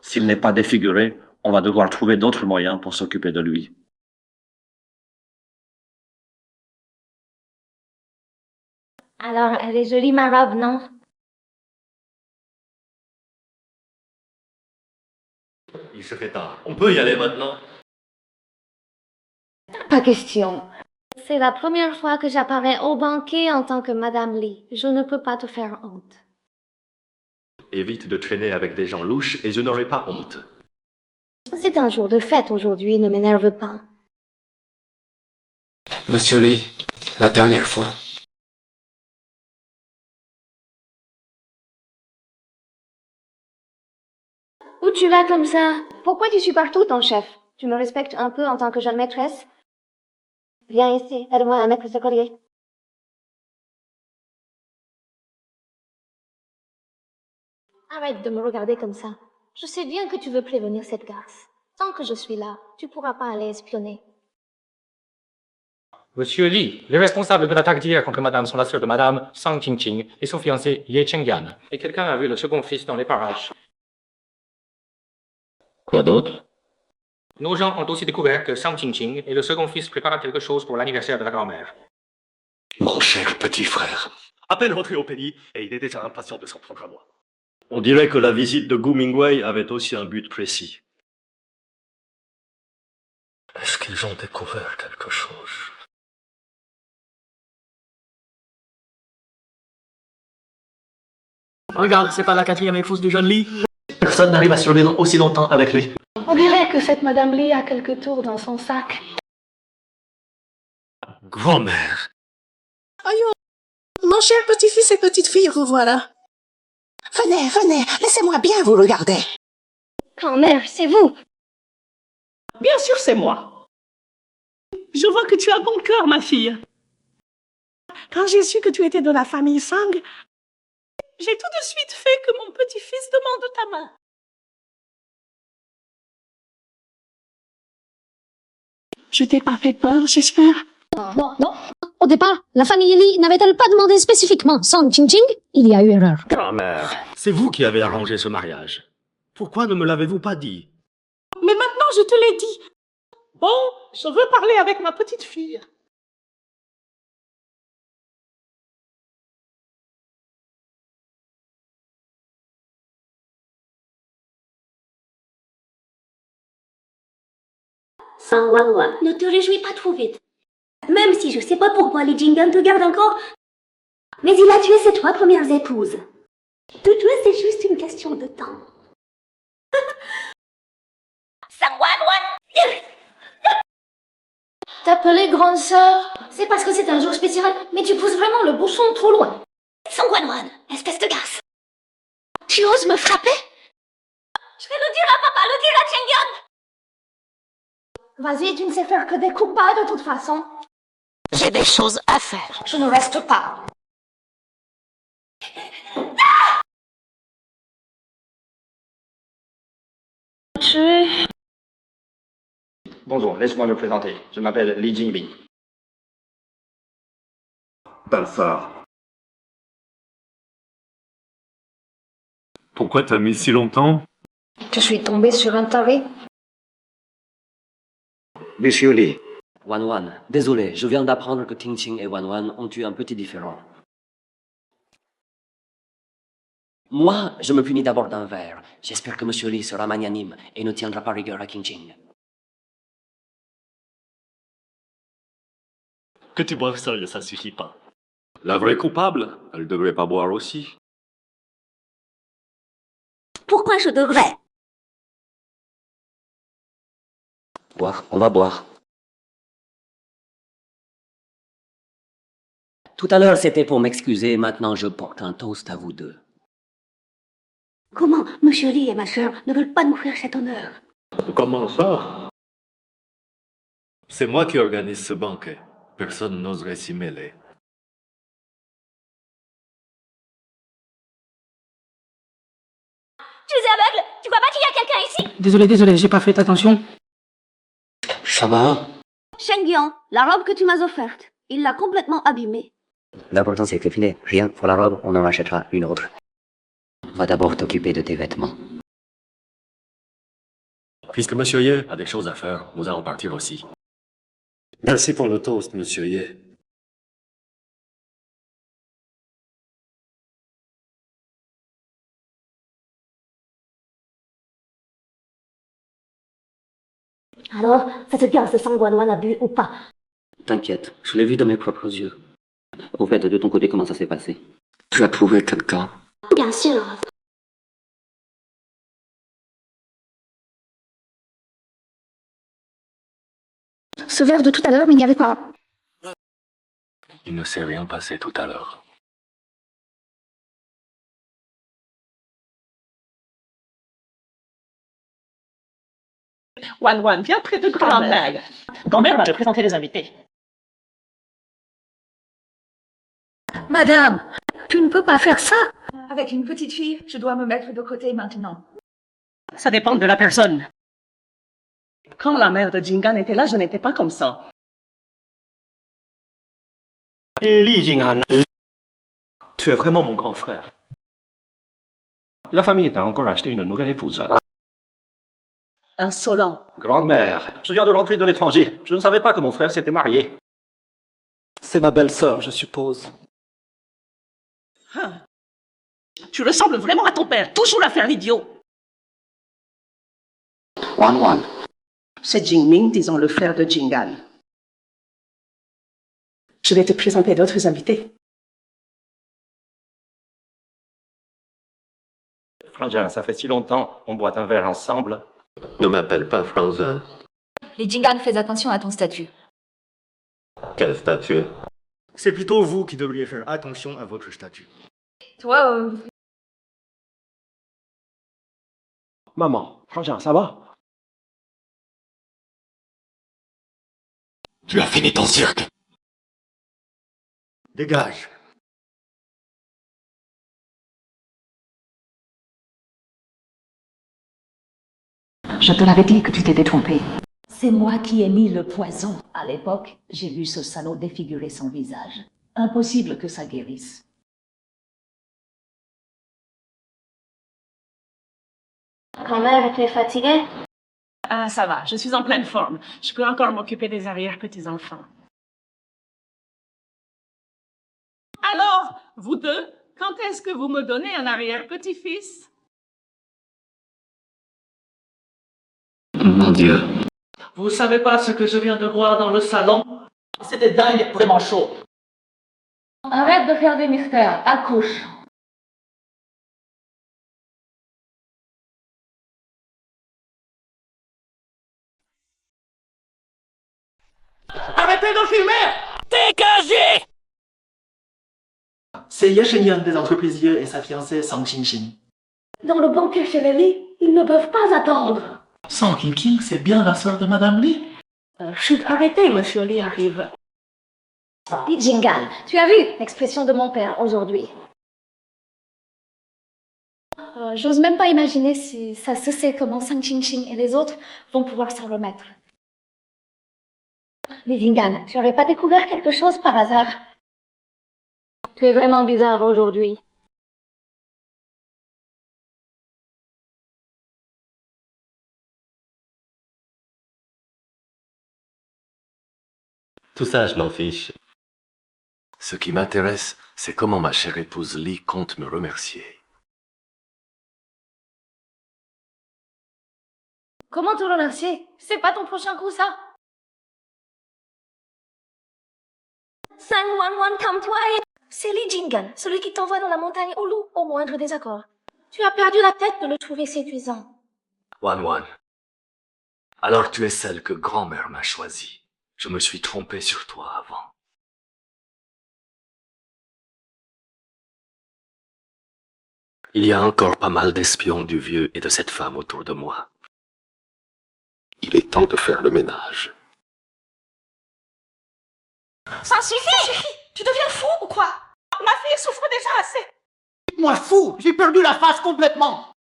S'il n'est pas défiguré, on va devoir trouver d'autres moyens pour s'occuper de lui. Alors, elle est jolie, ma robe, non? Il se fait tard. On peut y aller maintenant. Pas question. C'est la première fois que j'apparais au banquet en tant que Madame Lee. Je ne peux pas te faire honte. Évite de traîner avec des gens louches et je n'aurai pas honte. C'est un jour de fête aujourd'hui, ne m'énerve pas. Monsieur Lee, la dernière fois. Où tu vas comme ça? Pourquoi tu suis partout, ton chef? Tu me respectes un peu en tant que jeune maîtresse? Viens ici, aide-moi à mettre ce collier. Arrête de me regarder comme ça. Je sais bien que tu veux prévenir cette garce. Tant que je suis là, tu pourras pas aller espionner. Monsieur Lee, les responsables de l'attaque d'hier contre madame sont la sœur de madame Sang Qingqing et son fiancé Ye Chengyan. Et quelqu'un a vu le second fils dans les parages. Quoi d'autre? Nos gens ont aussi découvert que Sang Qingqing et le second fils préparent quelque chose pour l'anniversaire de la grand-mère. Mon cher petit frère. À peine rentré au pays, et il est déjà impatient de s'en prendre à moi. On dirait que la visite de Gu Mingwei avait aussi un but précis. Est-ce qu'ils ont découvert quelque chose? Regarde, c'est pas la quatrième épouse du jeune Lee. Personne n'arrive à survivre aussi longtemps avec lui. On dirait que cette Madame Lee a quelques tours dans son sac. Grand-mère. Voyons, mon cher petit-fils et petite-fille, vous voilà. Venez, venez, laissez-moi bien vous regarder. Grand-mère, c'est vous. Bien sûr, c'est moi. Je vois que tu as bon cœur, ma fille. Quand j'ai su que tu étais de la famille Sang, j'ai tout de suite fait que mon petit-fils demande ta main. Je t'ai pas fait peur, j'espère. Non, non. Au départ, la famille Lee n'avait-elle pas demandé spécifiquement Sang Ching Ching? Il y a eu erreur. Grand-mère, c'est vous qui avez arrangé ce mariage. Pourquoi ne me l'avez-vous pas dit? Mais maintenant, je te l'ai dit. Bon, je veux parler avec ma petite fille. Sang Wan Wan, ne te réjouis pas trop vite. Même si je sais pas pourquoi Li Jingan te garde encore, mais il a tué ses 3 premières épouses. De toi, c'est juste une question de temps. Sang Wan Wan! T'appeler grande sœur, c'est parce que c'est un jour spécial, mais tu pousses vraiment le bouchon trop loin. Sang Wan Wan, espèce de garce. Tu oses me frapper? Je vais le dire à papa, le dire à Chengyan. Vas-y, tu ne sais faire que des coups bas de toute façon. J'ai des choses à faire. Je ne reste pas. Bonjour, laisse-moi me présenter. Je m'appelle Li Jingbing. Balthar. Pourquoi t'as mis si longtemps? Je suis tombée sur un taré. Monsieur Li. Wan Wan, désolé, je viens d'apprendre que Ting Qing et Wan Wan ont eu un petit différend. Moi, je me punis d'abord d'un verre. J'espère que Monsieur Li sera magnanime et ne tiendra pas rigueur à King Qing. Que tu boives seul, ça suffit pas. La vraie coupable, elle devrait pas boire aussi. Pourquoi je devrais? Boire, on va boire. Tout à l'heure, c'était pour m'excuser, maintenant je porte un toast à vous deux. Comment Monsieur Li et ma sœur ne veulent pas nous faire cet honneur? Comment ça? C'est moi qui organise ce banquet. Personne n'oserait s'y mêler. Tu es aveugle? Tu vois pas qu'il y a quelqu'un ici? Désolé, j'ai pas fait attention. Ça va? Shengyan, la robe que tu m'as offerte, il l'a complètement abîmée. L'important c'est que fini, rien pour la robe, on en achètera une autre. Va d'abord t'occuper de tes vêtements. Puisque Monsieur Ye a des choses à faire, nous allons partir aussi. Merci pour le toast, Monsieur Ye. Alors, cette garce de Sang Wan Wan a bu ou pas? T'inquiète, je l'ai vu de mes propres yeux. Au fait, de ton côté, comment ça s'est passé? Tu as trouvé quelqu'un? Bien sûr. Ce verre de tout à l'heure, il n'y avait pas. Il ne s'est rien passé tout à l'heure. Wan Wan, viens près de grand-mère. Grand-mère va te présenter les invités. Madame, tu ne peux pas faire ça. Avec une petite fille, je dois me mettre de côté maintenant. Ça dépend de la personne. Quand la mère de Jingan était là, je n'étais pas comme ça. Et Li Jinghan, tu es vraiment mon grand frère. La famille t'a encore acheté une nouvelle épouse. Insolent. Grand-mère, je viens de rentrer de l'étranger. Je ne savais pas que mon frère s'était marié. C'est ma belle-sœur, je suppose. Hein. Tu ressembles vraiment à ton père, toujours à faire l'idiot. Wan Wan. C'est Jingming, disons le frère de Jingan. Je vais te présenter d'autres invités. Frangin, ça fait si longtemps, on boit un verre ensemble. Ne m'appelle pas Frangin. Les Jingan, fais attention à ton statut. Quel statut? C'est plutôt vous qui devriez faire attention à votre statut. Toi, Maman, Frangin, ça va? Tu as fini ton cirque. Dégage. Je te l'avais dit que tu t'étais trompé. C'est moi qui ai mis le poison. À l'époque, j'ai vu ce salaud défigurer son visage. Impossible que ça guérisse. Grand-mère, tu es fatiguée? Ah, ça va, je suis en pleine forme. Je peux encore m'occuper des arrière-petits-enfants. Alors, vous deux, quand est-ce que vous me donnez un arrière-petit-fils? Mon Dieu. Vous savez pas ce que je viens de voir dans le salon? C'était dingue, vraiment chaud. arrête de faire des mystères. Accouche. Arrêtez de filmer! Dégagez! C'est Ye Shenyan des entreprisiers et sa fiancée Sang Qingqing. Dans le banquet chez les Li, ils ne peuvent pas attendre. Sang Qingqing, c'est bien la sœur de Madame Li? Chut, arrêtez, monsieur Li arrive. Li Jingan, tu as vu l'expression de mon père aujourd'hui? J'ose même pas imaginer si ça se sait comment Sang Qingqing et les autres vont pouvoir s'en remettre. Li Jingan, tu n'aurais pas découvert quelque chose par hasard? Tu es vraiment bizarre aujourd'hui. Tout ça, je m'en fiche. Ce qui m'intéresse, c'est comment ma chère épouse Li compte me remercier. Comment te remercier? C'est pas ton prochain coup, ça? 511, calme-toi et... C'est Li Jingan, celui qui t'envoie dans la montagne au loup au moindre désaccord. Tu as perdu la tête de le trouver séduisant. Wan. Alors tu es celle que grand-mère m'a choisie. Je me suis trompé sur toi avant. Il y a encore pas mal d'espions du vieux et de cette femme autour de moi. Il est temps de faire le ménage. Ça suffit! Tu deviens fou ou quoi? Ma fille souffre déjà assez. Moi fou, j'ai perdu la face complètement.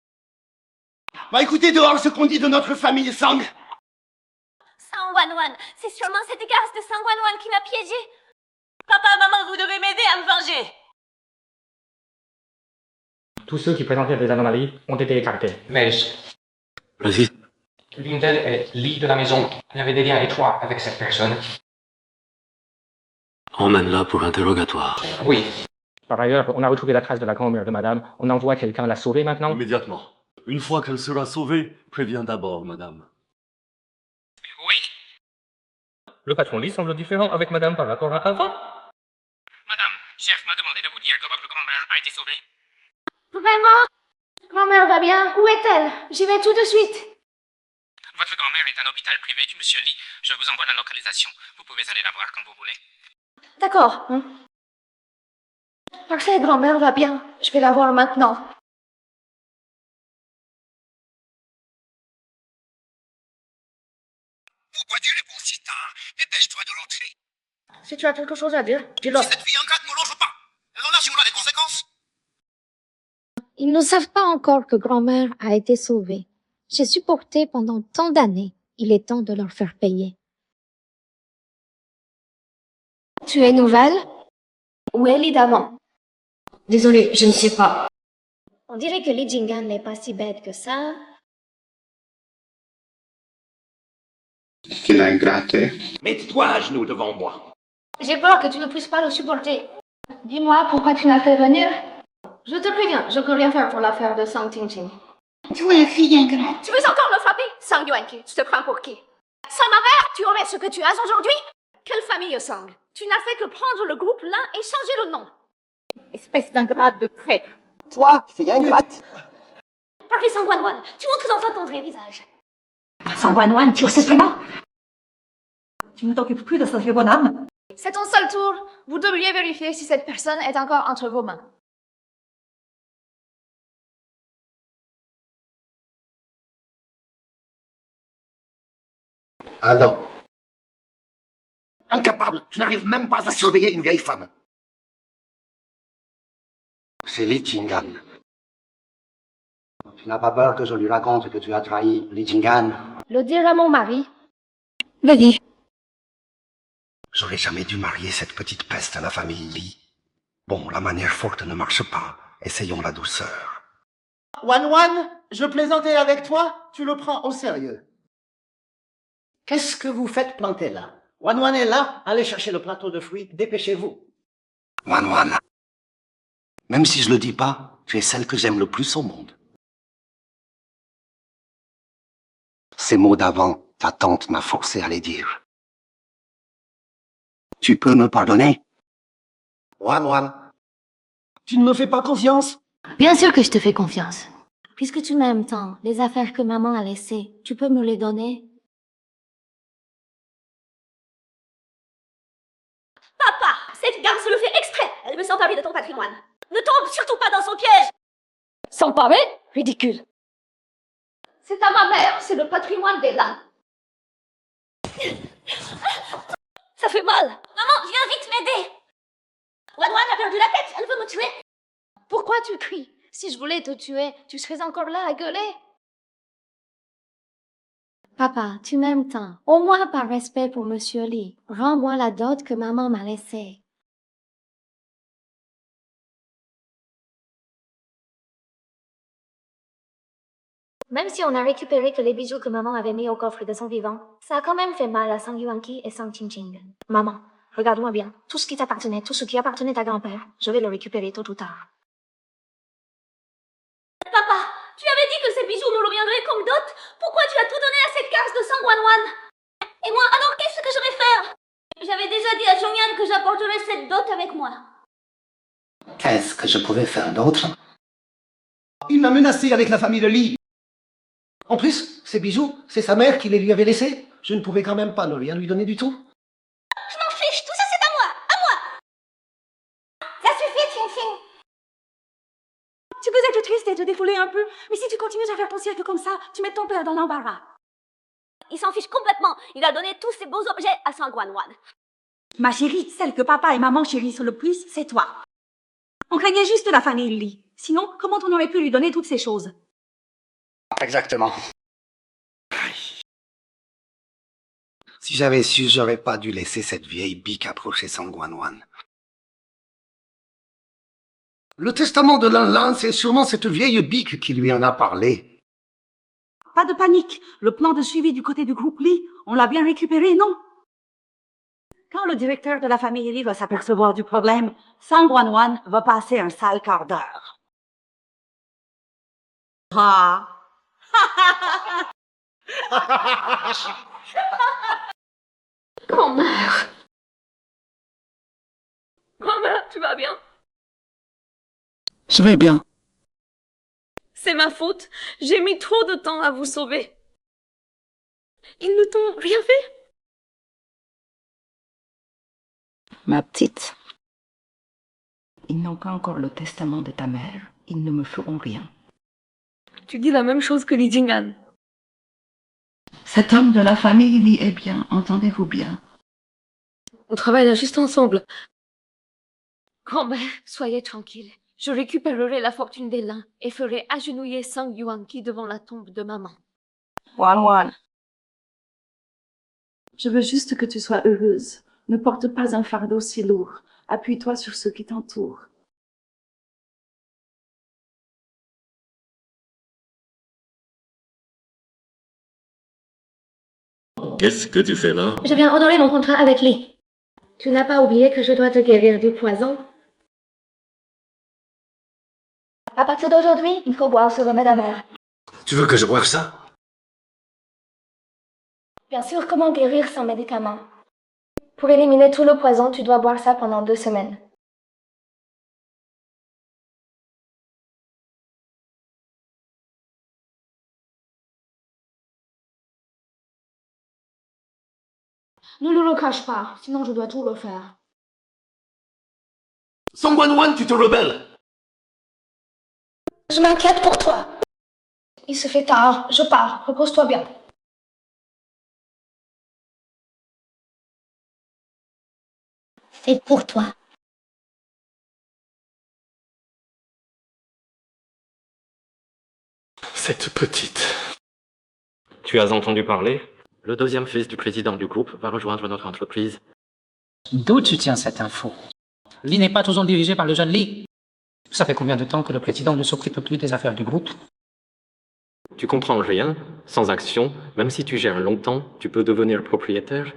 Va écouter dehors ce qu'on dit de notre famille Sang. Sang-Wan-Wan, c'est sûrement cette garce de Sang-Wan-Wan qui m'a piégé. Papa, maman, vous devez m'aider à me venger. Tous ceux qui présentaient des anomalies ont été écartés. Mais Vas-y. l'une d'elles est Li de la maison. Il y avait des liens étroits avec cette personne. Emmène-la pour interrogatoire. Oui. Par ailleurs, on a retrouvé la trace de la grand-mère de madame. On envoie quelqu'un la sauver maintenant? Immédiatement. Une fois qu'elle sera sauvée, préviens d'abord, madame. Oui. Le patron Li semble différent avec madame par rapport à avant. Madame, chef m'a demandé de vous dire que votre grand-mère a été sauvée. Vraiment? Grand-mère va bien? Où est-elle? J'y vais tout de suite. Votre grand-mère est à un hôpital privé du monsieur Li. Je vous envoie la localisation. Vous pouvez aller la voir quand vous voulez. D'accord. Parfait, grand-mère va bien. Je vais la voir maintenant. Pourquoi tu réponds si tard? Dépêche-toi de rentrer. Si tu as quelque chose à dire, dis-le. Si cette fille ingrate ne range pas, la relation a des conséquences. Ils ne savent pas encore que grand-mère a été sauvée. J'ai supporté pendant tant d'années. Il est temps de leur faire payer. Tu es nouvelle? Où est Li d'avant? Désolée, je ne sais pas. On dirait que Li Jingan n'est pas si bête que ça. Qu'il a ingraté. Mets-toi à genoux devant moi. J'ai peur que tu ne puisses pas le supporter. Dis-moi pourquoi tu m'as fait venir. Je te préviens, je peux rien faire pour l'affaire de Sang Qingqing. Tu es fille ingrate. Tu veux encore me frapper? Sang Yuanqi, tu te prends pour qui? Sans ma mère, tu aurais ce que tu as aujourd'hui? Quelle famille, Sang? Tu n'as fait que prendre le groupe l'un et changer le nom. Espèce d'ingrate de traître. Toi, fille ingrate. Parfait, Sangwan, tu montres enfin ton vrai visage. Sangwan, tu sais vraiment? Tu ne t'occupes plus de ce vieux bonhomme? C'est ton seul tour. Vous devriez vérifier si cette personne est encore entre vos mains. Alors, incapable, tu n'arrives même pas à surveiller une vieille femme. C'est Li Jingan. Tu n'as pas peur que je lui raconte que tu as trahi Li Jingan? Le dire à mon mari. Vas-y. J'aurais jamais dû marier cette petite peste à la famille Li. Bon, la manière forte ne marche pas. Essayons la douceur. Wan, je plaisantais avec toi, tu le prends au sérieux. Qu'est-ce que vous faites planter là? Wan est là, allez chercher le plateau de fruits, dépêchez-vous. Wan, même si je le dis pas, tu es celle que j'aime le plus au monde. Ces mots d'avant, ta tante m'a forcé à les dire. Tu peux me pardonner? Wan, tu ne me fais pas confiance? Bien sûr que je te fais confiance. Puisque tu m'aimes tant, les affaires que maman a laissées, tu peux me les donner? Papa, cette garce le fait exprès. Elle veut s'emparer de ton patrimoine. Ne tombe surtout pas dans son piège. S'emparer? Ridicule. C'est à ma mère, c'est le patrimoine d'Ella. Ça fait mal. Maman, viens vite m'aider. Wan a perdu la tête, elle veut me tuer. Pourquoi tu cries? Si je voulais te tuer, tu serais encore là à gueuler. Papa, tu m'aimes tant. Au moins par respect pour Monsieur Li, rends-moi la dot que maman m'a laissée. Même si on a récupéré que les bijoux que maman avait mis au coffre de son vivant, ça a quand même fait mal à Sang Yuanqi et Sang Qingqing. Maman, regarde-moi bien. Tout ce qui t'appartenait, tout ce qui appartenait à grand-père, je vais le récupérer tôt ou tard. Papa, tu avais dit que ces bijoux me reviendraient comme dot. Pourquoi tu as tout donné à cette garce de Sang Wan? Et moi, alors qu'est-ce que je vais faire? J'avais déjà dit à Zhongyan que j'apporterais cette dot avec moi. qu'est-ce que je pouvais faire d'autre? Il m'a menacé avec la famille de Li. En plus, ces bijoux, c'est sa mère qui les lui avait laissés. Je ne pouvais quand même pas ne rien lui donner du tout. Je m'en fiche, tout ça c'est à moi, à moi. Ça suffit, Qingqing. Tu peux être triste et te défouler un peu, mais si tu continues à faire ton cirque comme ça, tu mets ton père dans l'embarras. Il s'en fiche complètement. Il a donné tous ses beaux objets à Sangwan. Ma chérie, celle que papa et maman chérissent le plus, c'est toi. On craignait juste la famille Li. Sinon, comment on aurait pu lui donner toutes ces choses? Exactement. Si j'avais su, j'aurais pas dû laisser cette vieille bique approcher Sangwan. Le testament de Lan, c'est sûrement cette vieille bique qui lui en a parlé. Pas de panique. Le plan de suivi du côté du groupe Li, on l'a bien récupéré, non? Quand le directeur de la famille Li va s'apercevoir du problème, Sangwan va passer un sale quart d'heure. Ah! Grand-mère. Grand-mère, tu vas bien? Je vais bien. C'est ma faute. J'ai mis trop de temps à vous sauver. Ils ne t'ont rien fait? Ma petite, ils n'ont pas encore le testament de ta mère. Ils ne me feront rien. Tu dis la même chose que Li Jingan. Cet homme de la famille Li est bien, entendez-vous bien? On travaille juste ensemble. Grand-mère, soyez tranquille. Je récupérerai la fortune des lins et ferai agenouiller Sang Yuanqi devant la tombe de maman. Wan. Je veux juste que tu sois heureuse. Ne porte pas un fardeau si lourd. Appuie-toi sur ceux qui t'entourent. Qu'est-ce que tu fais là? Je viens honorer mon contrat avec Li. Tu n'as pas oublié que je dois te guérir du poison? À partir d'aujourd'hui, il faut boire ce remède amer. Tu veux que je boive ça? Bien sûr, comment guérir sans médicament? Pour éliminer tout le poison, tu dois boire ça pendant 2 semaines. Ne le recache pas, sinon je dois tout refaire. Song Wan, tu te rebelles. Je m'inquiète pour toi. Il se fait tard, je pars, repose-toi bien. C'est pour toi. Cette petite. Tu as entendu parler? Le deuxième fils du président du groupe va rejoindre notre entreprise. D'où tu tiens cette info? Lee n'est pas toujours dirigé par le jeune Lee. Ça fait combien de temps que le président ne s'occupe plus des affaires du groupe? Tu comprends rien? Sans action, même si tu gères longtemps, tu peux devenir propriétaire?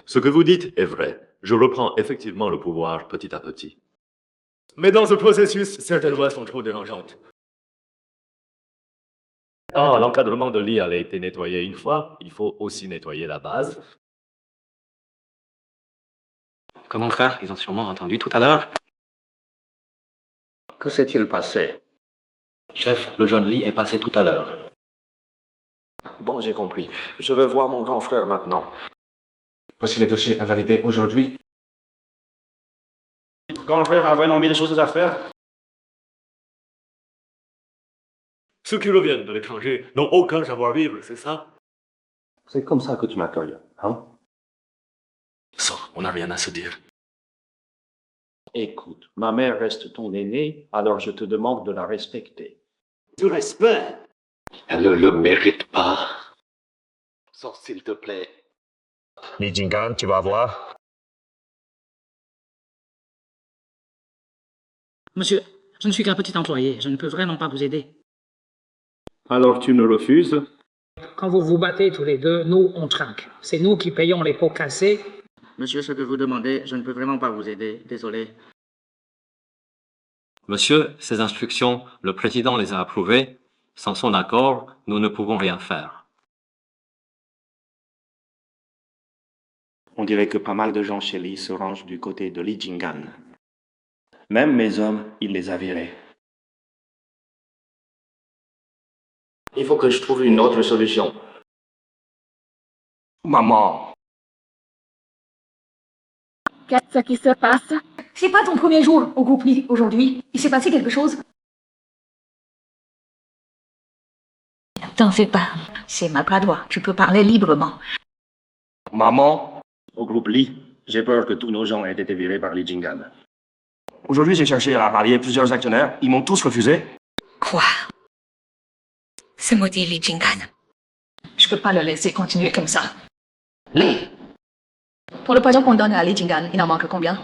Ce que vous dites est vrai. Je reprends effectivement le pouvoir petit à petit. Mais dans ce processus, certaines lois sont trop dérangeantes. Quand l'encadrement de Lee a été nettoyé une fois, il faut aussi nettoyer la base. Comment faire? Ils ont sûrement entendu tout à l'heure. Que s'est-il passé? Chef, le jeune Lee est passé tout à l'heure. Bon, j'ai compris. Je vais voir mon grand frère maintenant. Voici les dossiers à valider aujourd'hui. Grand frère a vraiment mis des choses à faire. Ceux qui reviennent de l'étranger n'ont aucun savoir-vivre, c'est ça? C'est comme ça que tu m'accueilles, hein? Sors, on n'a rien à se dire. Écoute, ma mère reste ton aînée, alors je te demande de la respecter. Du respect. Elle ne le mérite pas. Sors, s'il te plaît. Li Jing'an, tu vas voir. Monsieur, je ne suis qu'un petit employé, je ne peux vraiment pas vous aider. Alors tu me refuses? Quand vous vous battez tous les deux, nous, on trinque. C'est nous qui payons les pots cassés. Monsieur, ce que vous demandez, je ne peux vraiment pas vous aider, désolé. Monsieur, ces instructions, le président les a approuvées. Sans son accord, nous ne pouvons rien faire. On dirait que pas mal de gens chez Lee se rangent du côté de Li Jing'an. Même mes hommes, il les a virés. Il faut que je trouve une autre solution. Maman. Qu'est-ce qui se passe? C'est pas ton premier jour au groupe Lee aujourd'hui. Il s'est passé quelque chose? T'en fais pas. C'est ma bras droit. Tu peux parler librement. Maman. Au groupe Lee, j'ai peur que tous nos gens aient été virés par Li Jing'an. Aujourd'hui, j'ai cherché à rallier plusieurs actionnaires. Ils m'ont tous refusé. Quoi? Ce maudit Li Jing'an. Je peux pas le laisser continuer comme ça. Lee! Pour le poison qu'on donne à Li Jing'an, il en manque combien?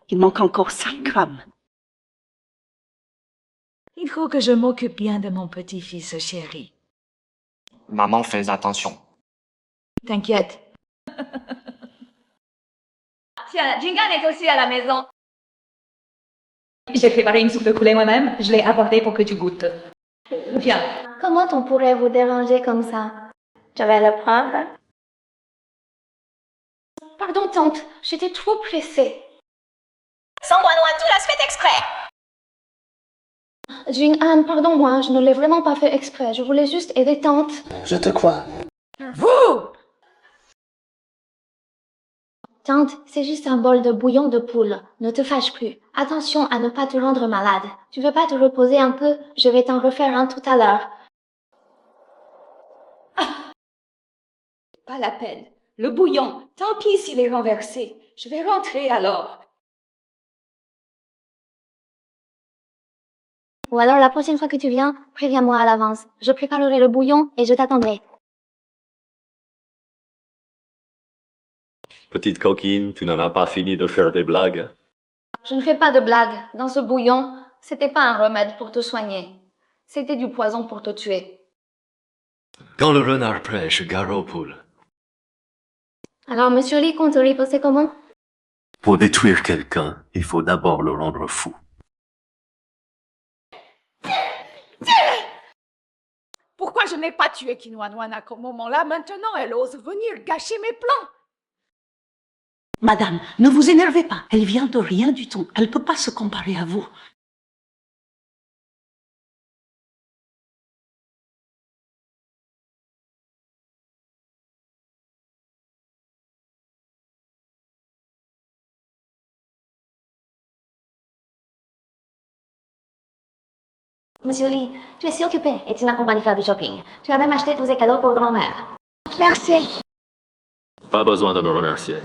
Il manque encore 5 grammes. Il faut que je m'occupe bien de mon petit-fils chéri. Maman, fais attention. T'inquiète. Tiens, Jing'an est aussi à la maison. J'ai préparé une soupe de poulet moi-même. Je l'ai apportée pour que tu goûtes. Viens. Comment on pourrait vous déranger comme ça? Je vais le prendre. Pardon, tante, j'étais trop pressée. Song Wan, tu l'as fait exprès. Jing'an, pardon-moi, je ne l'ai vraiment pas fait exprès. Je voulais juste aider tante. Je te crois. Vous! Tante, c'est juste un bol de bouillon de poule. Ne te fâche plus. Attention à ne pas te rendre malade. Tu veux pas te reposer un peu? Je vais t'en refaire un tout à l'heure. Pas la peine. Le bouillon, tant pis s'il est renversé. Je vais rentrer alors. Ou alors la prochaine fois que tu viens, préviens-moi à l'avance. Je préparerai le bouillon et je t'attendrai. Petite coquine, tu n'en as pas fini de faire des blagues? Je ne fais pas de blagues. Dans ce bouillon, c'était pas un remède pour te soigner. C'était du poison pour te tuer. Quand le renard prêche, gare aux poules. Alors, monsieur Lee compte riposter comment? Pour détruire quelqu'un, il faut d'abord le rendre fou. Pourquoi je n'ai pas tué Qinhuan à ce moment-là? Maintenant, elle ose venir gâcher mes plans. Madame, ne vous énervez pas. Elle vient de rien du tout. Elle ne peut pas se comparer à vous. Monsieur Lee, tu es si occupé et tu m'accompagnes faire du shopping. Tu as même acheté tous ces cadeaux pour grand-mère. Merci. Pas besoin de me remercier.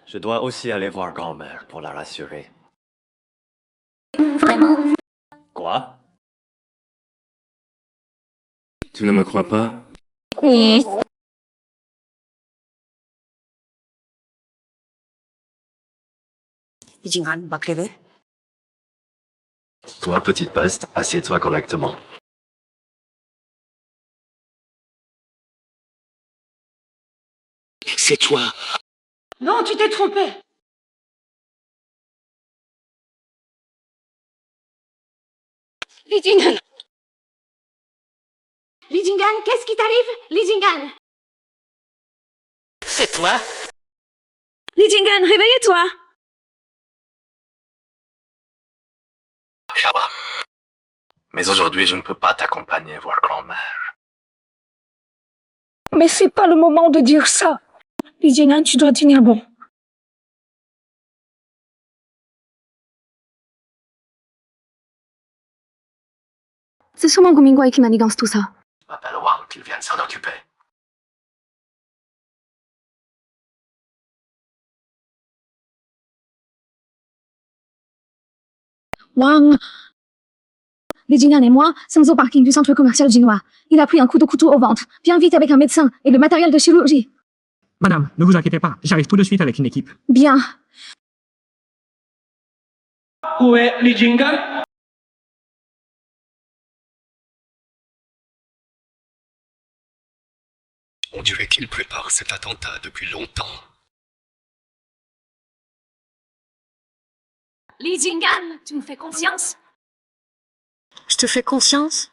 Je dois aussi aller voir grand-mère pour la rassurer. Vraiment? Quoi? Tu ne me crois pas? Oui. Li Jing'an va crever. Toi, petite peste, assieds-toi correctement. C'est toi. Non, tu t'es trompé. Li Jing'an! Li Jing'an, qu'est-ce qui t'arrive? Li Jing'an! C'est toi. Li Jing'an, réveille-toi! Ça va. Mais aujourd'hui, je ne peux pas t'accompagner voir grand-mère. Mais c'est pas le moment de dire ça. Li Jing'an, tu dois tenir bon. C'est sûrement Gu Mingguai qui manigance tout ça. Appelle Wang qu'il vienne s'en occuper. Wang! Li Jing'an et moi sommes au parking du centre commercial chinois. Il a pris un coup de couteau au ventre. Viens vite avec un médecin et le matériel de chirurgie. Madame, ne vous inquiétez pas, j'arrive tout de suite avec une équipe. Bien. Où est Li Jing'an? On dirait qu'il prépare cet attentat depuis longtemps. Li Jing'an, tu me fais confiance? Je te fais confiance?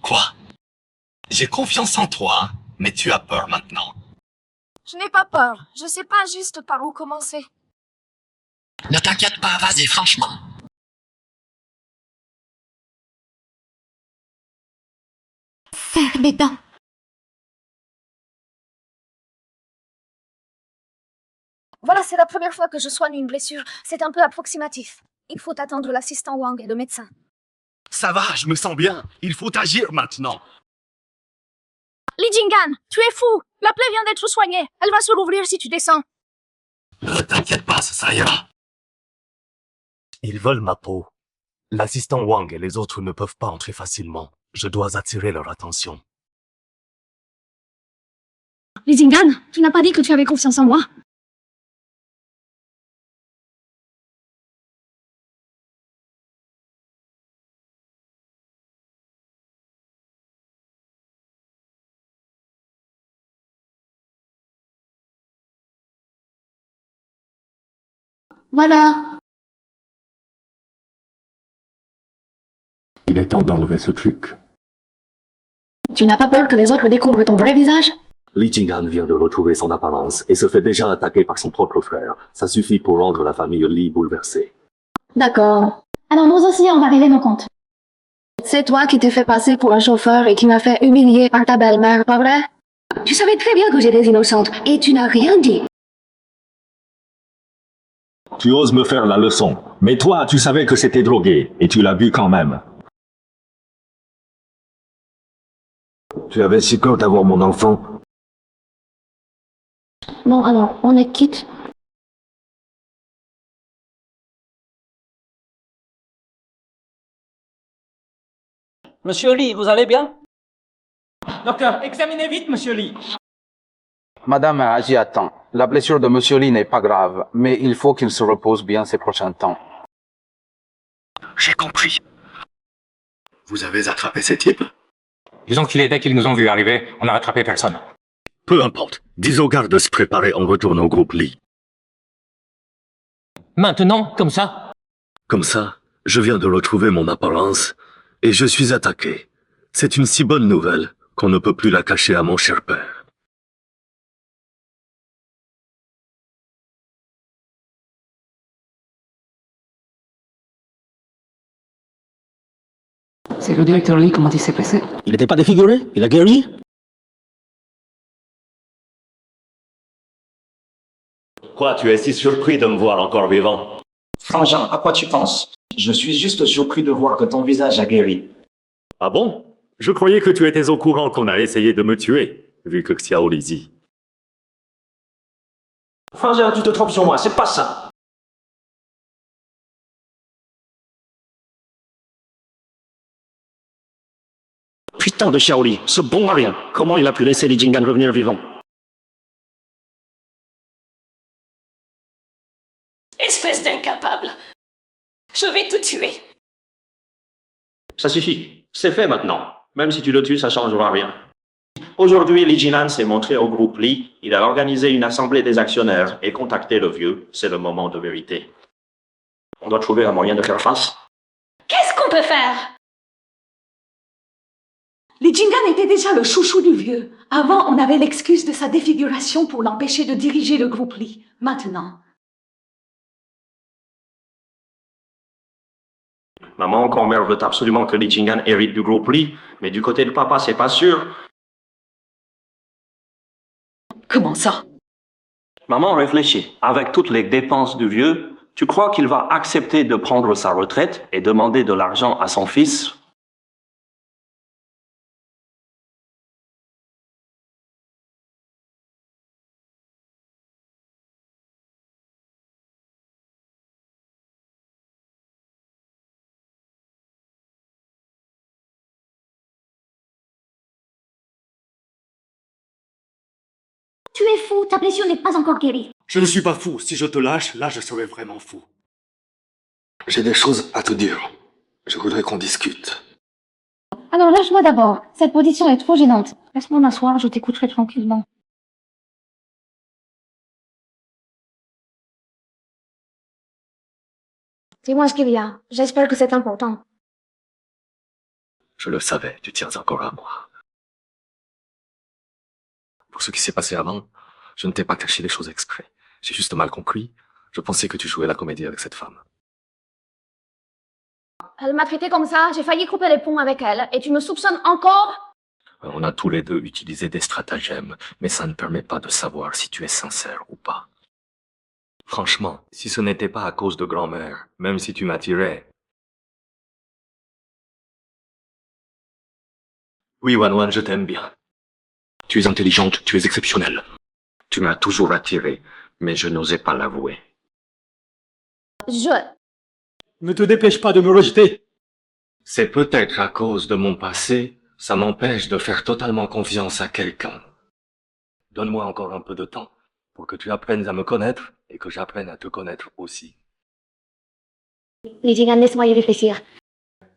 Quoi? J'ai confiance en toi, mais tu as peur maintenant. Je n'ai pas peur. Je sais pas juste par où commencer. Ne t'inquiète pas, vas-y, franchement. Serre les dents. Voilà, c'est la première fois que je soigne une blessure. C'est un peu approximatif. Il faut attendre l'assistant Wang et le médecin. Ça va, je me sens bien. Il faut agir maintenant. Li Jing'an, tu es fou! La plaie vient d'être soignée. Elle va se rouvrir si tu descends. Ne t'inquiète pas, ça ira. Ils veulent ma peau. L'assistant Wang et les autres ne peuvent pas entrer facilement. Je dois attirer leur attention. Li Jing'an, tu n'as pas dit que tu avais confiance en moi? Voilà. Il est temps d'enlever ce truc. Tu n'as pas peur que les autres découvrent ton vrai visage? Li Jing'an vient de retrouver son apparence et se fait déjà attaquer par son propre frère. Ça suffit pour rendre la famille Li bouleversée. D'accord. Alors nous aussi, on va régler nos comptes. C'est toi qui t'es fait passer pour un chauffeur et qui m'as fait humilier par ta belle-mère, pas vrai? Tu savais très bien que j'étais innocente et tu n'as rien dit. Tu oses me faire la leçon. Mais toi, tu savais que c'était drogué, et tu l'as bu quand même. Tu avais si peur d'avoir mon enfant? Bon, alors, on est quitte. Monsieur Lee, vous allez bien? Docteur, examinez vite, monsieur Lee. Madame a agi à temps. La blessure de Monsieur Lee n'est pas grave, mais il faut qu'il se repose bien ces prochains temps. J'ai compris. Vous avez attrapé ces types? Disons qu'il est dès qu'ils nous ont vus arriver, on n'a rattrapé personne. Peu importe. Dis aux gardes de se préparer, on retourne au groupe Lee. Maintenant, comme ça? Comme ça, je viens de retrouver mon apparence et je suis attaqué. C'est une si bonne nouvelle qu'on ne peut plus la cacher à mon cher père. C'est le directeur Lee, comment il s'est passé? Il n'était pas défiguré? Il a guéri? Quoi, tu es si surpris de me voir encore vivant? Frangin, à quoi tu penses? Je suis juste surpris de voir que ton visage a guéri. Ah bon? Je croyais que tu étais au courant qu'on a essayé de me tuer, vu que Xiao Li dit. Frangin, tu te trompes sur moi, c'est pas ça. Putain de Xiaoli, ce bon à rien. Comment il a pu laisser Li Jingan revenir vivant? Espèce d'incapable. Je vais te tuer. Ça suffit. C'est fait maintenant. Même si tu le tues, ça changera rien. Aujourd'hui, Li Jinan s'est montré au groupe Li. Il a organisé une assemblée des actionnaires et contacté le vieux. C'est le moment de vérité. On doit trouver un moyen de faire face. Qu'est-ce qu'on peut faire? Li Jingan était déjà le chouchou du vieux. Avant, on avait l'excuse de sa défiguration pour l'empêcher de diriger le groupe Li. Maintenant... Maman, grand-mère veut absolument que Li Jingan hérite du groupe Li, mais du côté de papa, c'est pas sûr. Comment ça? Maman réfléchit. Avec toutes les dépenses du vieux, tu crois qu'il va accepter de prendre sa retraite et demander de l'argent à son fils? Tu es fou, ta blessure n'est pas encore guérie. Je ne suis pas fou. Si je te lâche, là, je serai vraiment fou. J'ai des choses à te dire. Je voudrais qu'on discute. Alors lâche-moi d'abord. Cette position est trop gênante. Laisse-moi m'asseoir, je t'écouterai tranquillement. Dis-moi ce qu'il y a. J'espère que c'est important. Je le savais, tu tiens encore à moi. Pour ce qui s'est passé avant, je ne t'ai pas caché les choses exprès. J'ai juste mal compris. Je pensais que tu jouais la comédie avec cette femme. Elle m'a traité comme ça, j'ai failli couper les ponts avec elle, et tu me soupçonnes encore? On a tous les deux utilisé des stratagèmes, mais ça ne permet pas de savoir si tu es sincère ou pas. Franchement, si ce n'était pas à cause de grand-mère, même si tu m'attirais... Oui, Wan, je t'aime bien. Tu es intelligente, tu es exceptionnelle. Tu m'as toujours attiré, mais je n'osais pas l'avouer. Ne te dépêche pas de me rejeter. C'est peut-être à cause de mon passé, ça m'empêche de faire totalement confiance à quelqu'un. Donne-moi encore un peu de temps pour que tu apprennes à me connaître et que j'apprenne à te connaître aussi. Li Jingan, laisse-moi y réfléchir.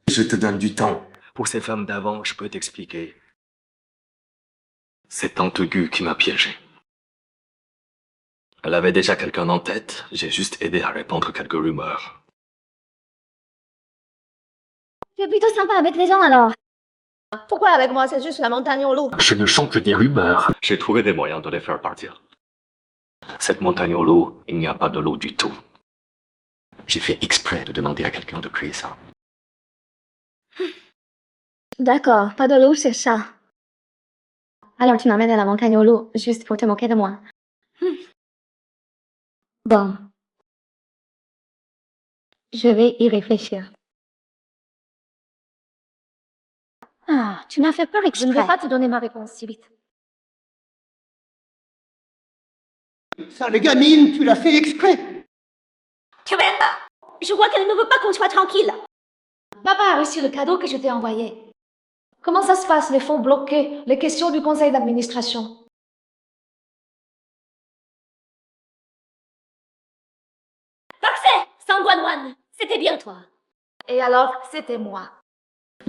Je te donne du temps. Pour ces femmes d'avant, je peux t'expliquer. C'est Tante Gu qui m'a piégé. Elle avait déjà quelqu'un en tête, j'ai juste aidé à répandre quelques rumeurs. Tu es plutôt sympa avec les gens alors. Pourquoi avec moi, c'est juste la montagne au loup? Je ne chante que des rumeurs. J'ai trouvé des moyens de les faire partir. Cette montagne au loup, il n'y a pas de l'eau du tout. J'ai fait exprès de demander à quelqu'un de créer ça. D'accord, pas de loup, c'est ça. Alors tu m'emmènes à la montagne au loup, juste pour te moquer de moi. Bon. Je vais y réfléchir. Ah, tu m'as fait peur exprès. Je ne vais pas te donner ma réponse si vite. Ça, les gamines, tu l'as fait exprès. Tu m'aimes pas? Je vois qu'elle ne veut pas qu'on soit tranquille. Papa a reçu le cadeau que je t'ai envoyé. Comment ça se passe, les fonds bloqués, les questions du conseil d'administration? Parfait, Sangwanwan, c'était bien toi. Et alors, c'était moi.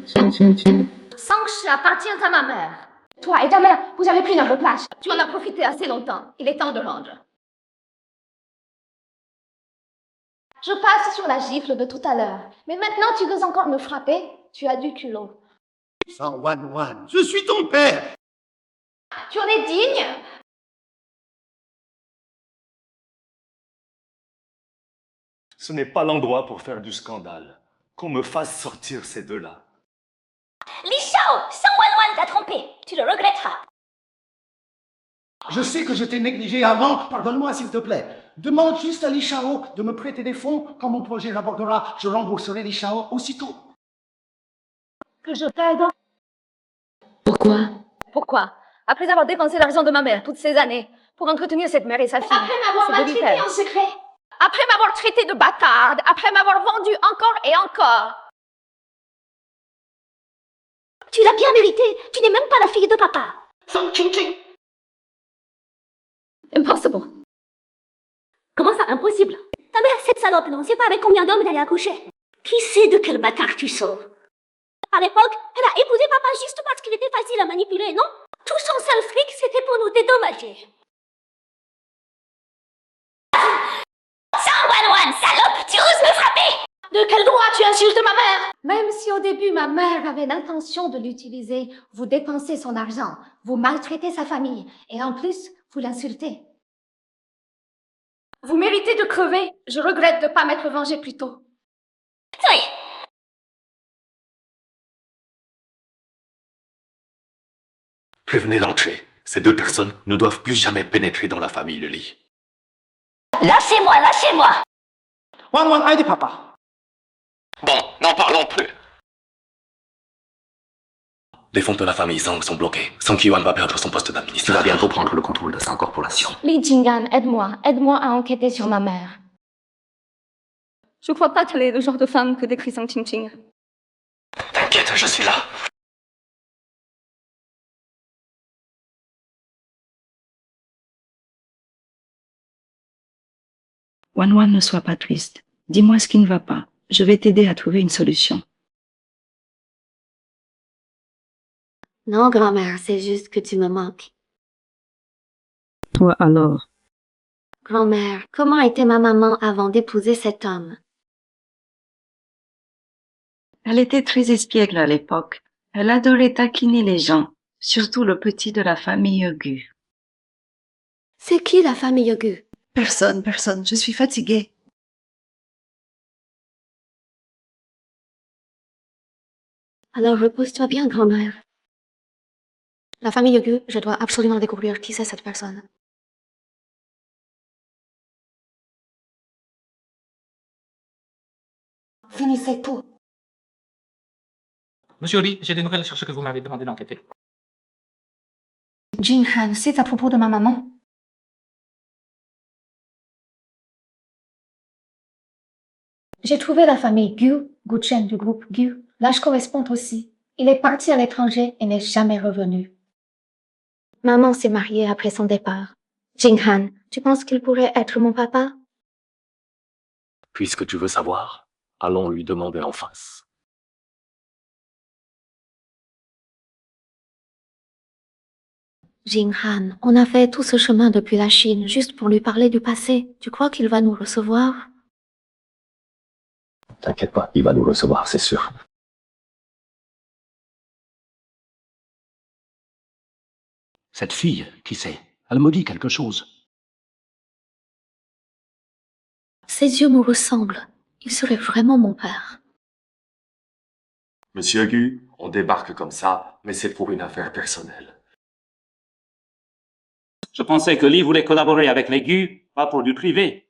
Sangche appartient à ma mère. Toi et ta mère, vous avez pris notre place. Tu en as profité assez longtemps. Il est temps de rendre. Je passe sur la gifle de tout à l'heure. Mais maintenant, tu veux encore me frapper? Tu as du culot. Sangwanwan, je suis ton père. Tu en es digne? Ce n'est pas l'endroit pour faire du scandale. Qu'on me fasse sortir ces deux-là. Li Shao, Sangwanwan t'a trompé. Tu le regretteras. Je sais que je t'ai négligé avant, pardonne-moi s'il te plaît. Demande juste à Li Shao de me prêter des fonds. Quand mon projet rapportera, je rembourserai Li Shao aussitôt. Que je t'aide. Pourquoi? Pourquoi? Après avoir dépensé l'argent de ma mère toutes ces années pour entretenir cette mère et sa fille. Après m'avoir c'est maltraité délibéré. en secret. Après m'avoir traité de bâtarde. Après m'avoir vendu encore et encore. Tu l'as bien mérité. Tu n'es même pas la fille de papa. Song Ching Ching. Impossible. Comment ça, impossible? Ta mère, cette salope, non, c'est pas avec combien d'hommes elle a accouché. Qui sait de quel bâtard tu sors? À l'époque, elle a épousé papa juste parce qu'il était facile à manipuler, non? Tout son sale fric, c'était pour nous dédommager. Sangwan, salope, tu oses me frapper? De quel droit tu insultes ma mère? Même si au début ma mère avait l'intention de l'utiliser, vous dépensez son argent, vous maltraitez sa famille et en plus, vous l'insultez. Vous méritez de crever. Je regrette de ne pas m'être vengée plus tôt. Oui. Prévenez l'entrée. Ces deux personnes ne doivent plus jamais pénétrer dans la famille Li. Lâchez-moi, lâchez-moi. Wan, aide papa. Bon, n'en parlons plus. Les fonds de la famille Zhang sont bloqués. Song Qiwan va perdre son poste Tu d'administrateur. vas bientôt prendre le contrôle de sa corporation. Li Jing'an, aide-moi. Aide-moi à enquêter sur ma mère. Je crois pas qu'elle est le genre de femme que décrit Sang Ching Ching. T'inquiète, je suis là. Wan, ne sois pas triste. Dis-moi ce qui ne va pas. Je vais t'aider à trouver une solution. Non, grand-mère, c'est juste que tu me manques. Toi alors? Grand-mère, comment était ma maman avant d'épouser cet homme? Elle était très espiègle à l'époque. Elle adorait taquiner les gens, surtout le petit de la famille Gu. C'est qui la famille Gu? Personne. Je suis fatiguée. Alors repose-toi bien, grand-mère. La famille Gu, je dois absolument découvrir qui c'est cette personne. Finissez tout. Monsieur Li, j'ai des nouvelles sur ce que vous m'avez demandé d'enquêter. Jing'an, c'est à propos de ma maman. J'ai trouvé la famille Gu, Gu Chen du groupe Gu. L'âge correspond aussi. Il est parti à l'étranger et n'est jamais revenu. Maman s'est mariée après son départ. Jing'an, tu penses qu'il pourrait être mon papa? Puisque tu veux savoir, allons lui demander en face. Jing'an, on a fait tout ce chemin depuis la Chine juste pour lui parler du passé. Tu crois qu'il va nous recevoir? T'inquiète pas, il va nous recevoir, c'est sûr. Cette fille, qui c'est? Elle me dit quelque chose. Ses yeux me ressemblent. Il serait vraiment mon père. Monsieur Gu, on débarque comme ça, mais c'est pour une affaire personnelle. Je pensais que Li voulait collaborer avec les Gu, pas pour du privé.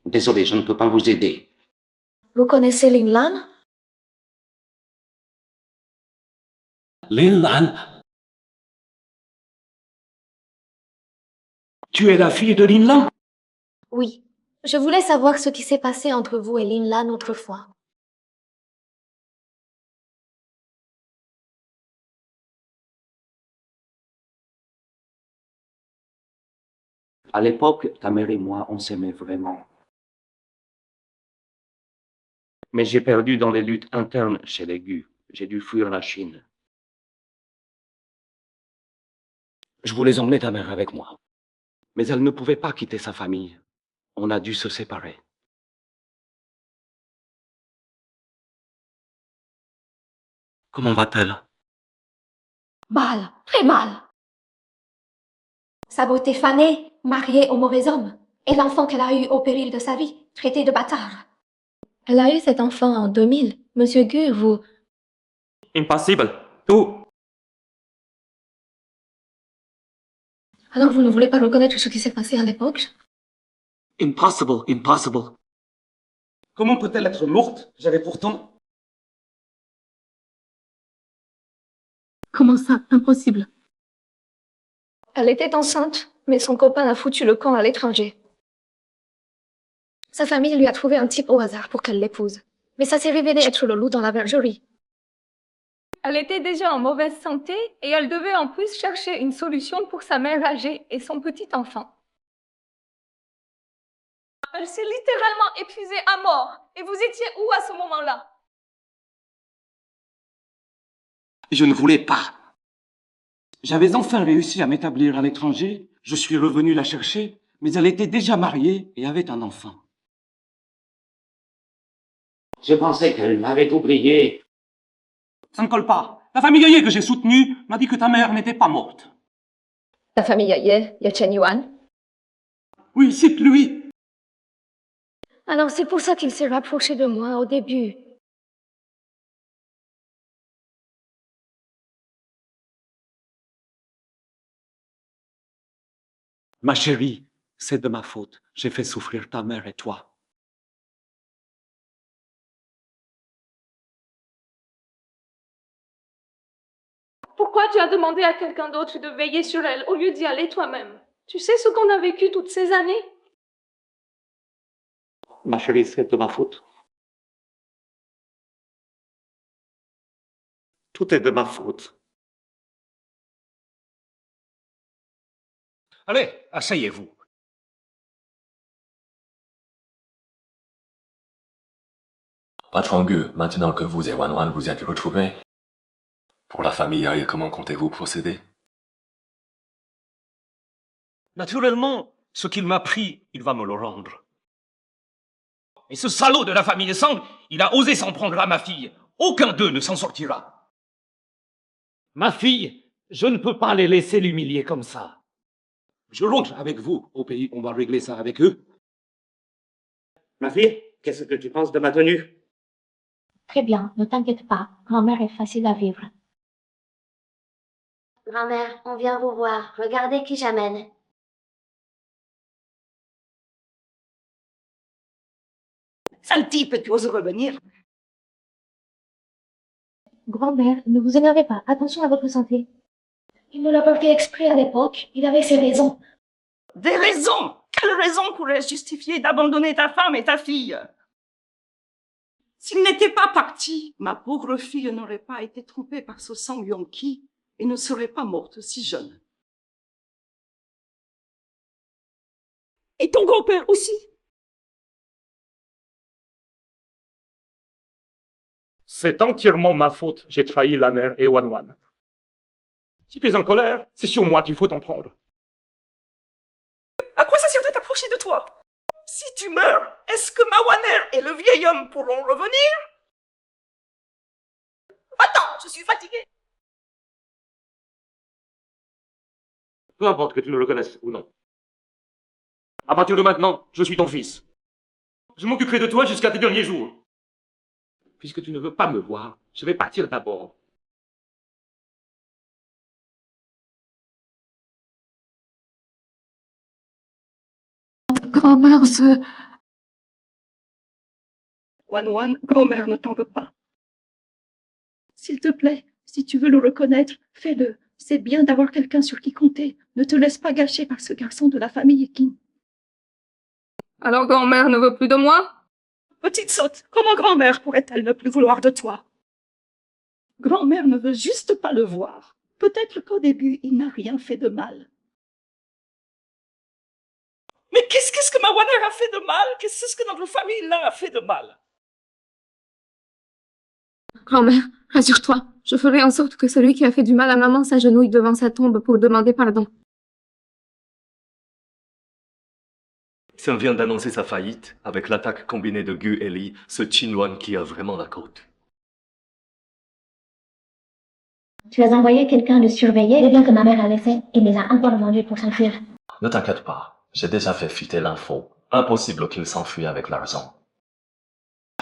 Désolé, je ne peux pas vous aider. Vous connaissez Lin Lan? Lin Lan? Tu es la fille de Lin Lan? Oui. Je voulais savoir ce qui s'est passé entre vous et Lin Lan autrefois. À l'époque, ta mère et moi, on s'aimait vraiment. Mais j'ai perdu dans les luttes internes chez les Gu. J'ai dû fuir la Chine. Je voulais emmener ta mère avec moi. Mais elle ne pouvait pas quitter sa famille. On a dû se séparer. Comment va-t-elle? Mal, très mal. Sa beauté fanée, mariée au mauvais homme, et l'enfant qu'elle a eu au péril de sa vie, traité de bâtard. Elle a eu cet enfant en 2000. Monsieur Gu, vous... Impossible. Tout Alors vous ne voulez pas reconnaître ce qui s'est passé à l'époque? Impossible, impossible. Comment peut-elle être morte? J'avais pourtant... Comment ça? Impossible. Elle était enceinte, mais son copain a foutu le camp à l'étranger. Sa famille lui a trouvé un type au hasard pour qu'elle l'épouse. Mais ça s'est révélé être le loup dans la bergerie. Elle était déjà en mauvaise santé et elle devait en plus chercher une solution pour sa mère âgée et son petit enfant. Elle s'est littéralement épuisée à mort. Et vous étiez où à ce moment-là? Je ne voulais pas. J'avais enfin réussi à m'établir à l'étranger. Je suis revenu la chercher, mais elle était déjà mariée et avait un enfant. Je pensais qu'elle m'avait oublié. Ça ne colle pas. La famille Yaye que j'ai soutenue m'a dit que ta mère n'était pas morte. La famille Yaye, il y a Chen Yuan. Oui, c'est lui. Alors c'est pour ça qu'il s'est rapproché de moi au début. Ma chérie, c'est de ma faute. J'ai fait souffrir ta mère et toi. Pourquoi tu as demandé à quelqu'un d'autre de veiller sur elle au lieu d'y aller toi-même? Tu sais ce qu'on a vécu toutes ces années? Ma chérie, c'est de ma faute. Tout est de ma faute. Allez, asseyez-vous. Patron Gu, maintenant que vous et Wan Wan vous êtes retrouvés, pour la famille Yaye, comment comptez-vous procéder? Naturellement, ce qu'il m'a pris, il va me le rendre. Et ce salaud de la famille Sang, il a osé s'en prendre à ma fille. Aucun d'eux ne s'en sortira. Ma fille, je ne peux pas les laisser l'humilier comme ça. Je rentre avec vous au pays, on va régler ça avec eux. Ma fille, qu'est-ce que tu penses de ma tenue? Très bien, ne t'inquiète pas. Grand-mère est facile à vivre. Grand-mère, on vient vous voir. Regardez qui j'amène. Sale type, tu oses revenir? Grand-mère, ne vous énervez pas. Attention à votre santé. Il ne l'a pas fait exprès à l'époque. Il avait ses raisons. Des raisons? Quelles raisons pourraient justifier d'abandonner ta femme et ta fille? S'il n'était pas parti, ma pauvre fille n'aurait pas été trompée par ce sang Yonki et ne serait pas morte si jeune. Et ton grand-père aussi? C'est entièrement ma faute. J'ai trahi la mère et Wan Wan. Si tu es en colère, c'est sur moi qu'il faut t'en prendre. À quoi ça sert de t'approcher de toi? Si tu meurs, est-ce que Mawaner et le vieil homme pourront revenir? Attends, je suis fatiguée. Peu importe que tu me le reconnaisses ou non. À partir de maintenant, je suis ton fils. Je m'occuperai de toi jusqu'à tes derniers jours. Puisque tu ne veux pas me voir, je vais partir d'abord. Grand-mère, Wan Wan, grand-mère ne t'en veut pas. S'il te plaît, si tu veux le reconnaître, fais-le. C'est bien d'avoir quelqu'un sur qui compter. Ne te laisse pas gâcher par ce garçon de la famille Kim. Alors grand-mère ne veut plus de moi? Petite sotte, comment grand-mère pourrait-elle ne plus vouloir de toi? Grand-mère ne veut juste pas le voir. Peut-être qu'au début, il n'a rien fait de mal. Mais qu'est-ce que Mawaner a fait de mal? Qu'est-ce que notre famille là a fait de mal? Grand-mère, rassure-toi. Je ferai en sorte que celui qui a fait du mal à maman s'agenouille devant sa tombe pour demander pardon. Sun vient d'annoncer sa faillite. Avec l'attaque combinée de Gu et Li, ce Qinluan qui a vraiment la côte. Tu as envoyé quelqu'un le surveiller, les biens que ma mère a laissés. Il les a encore vendus pour s'enfuir. Ne t'inquiète pas, j'ai déjà fait fuiter l'info. Impossible qu'il s'enfuit avec l'argent.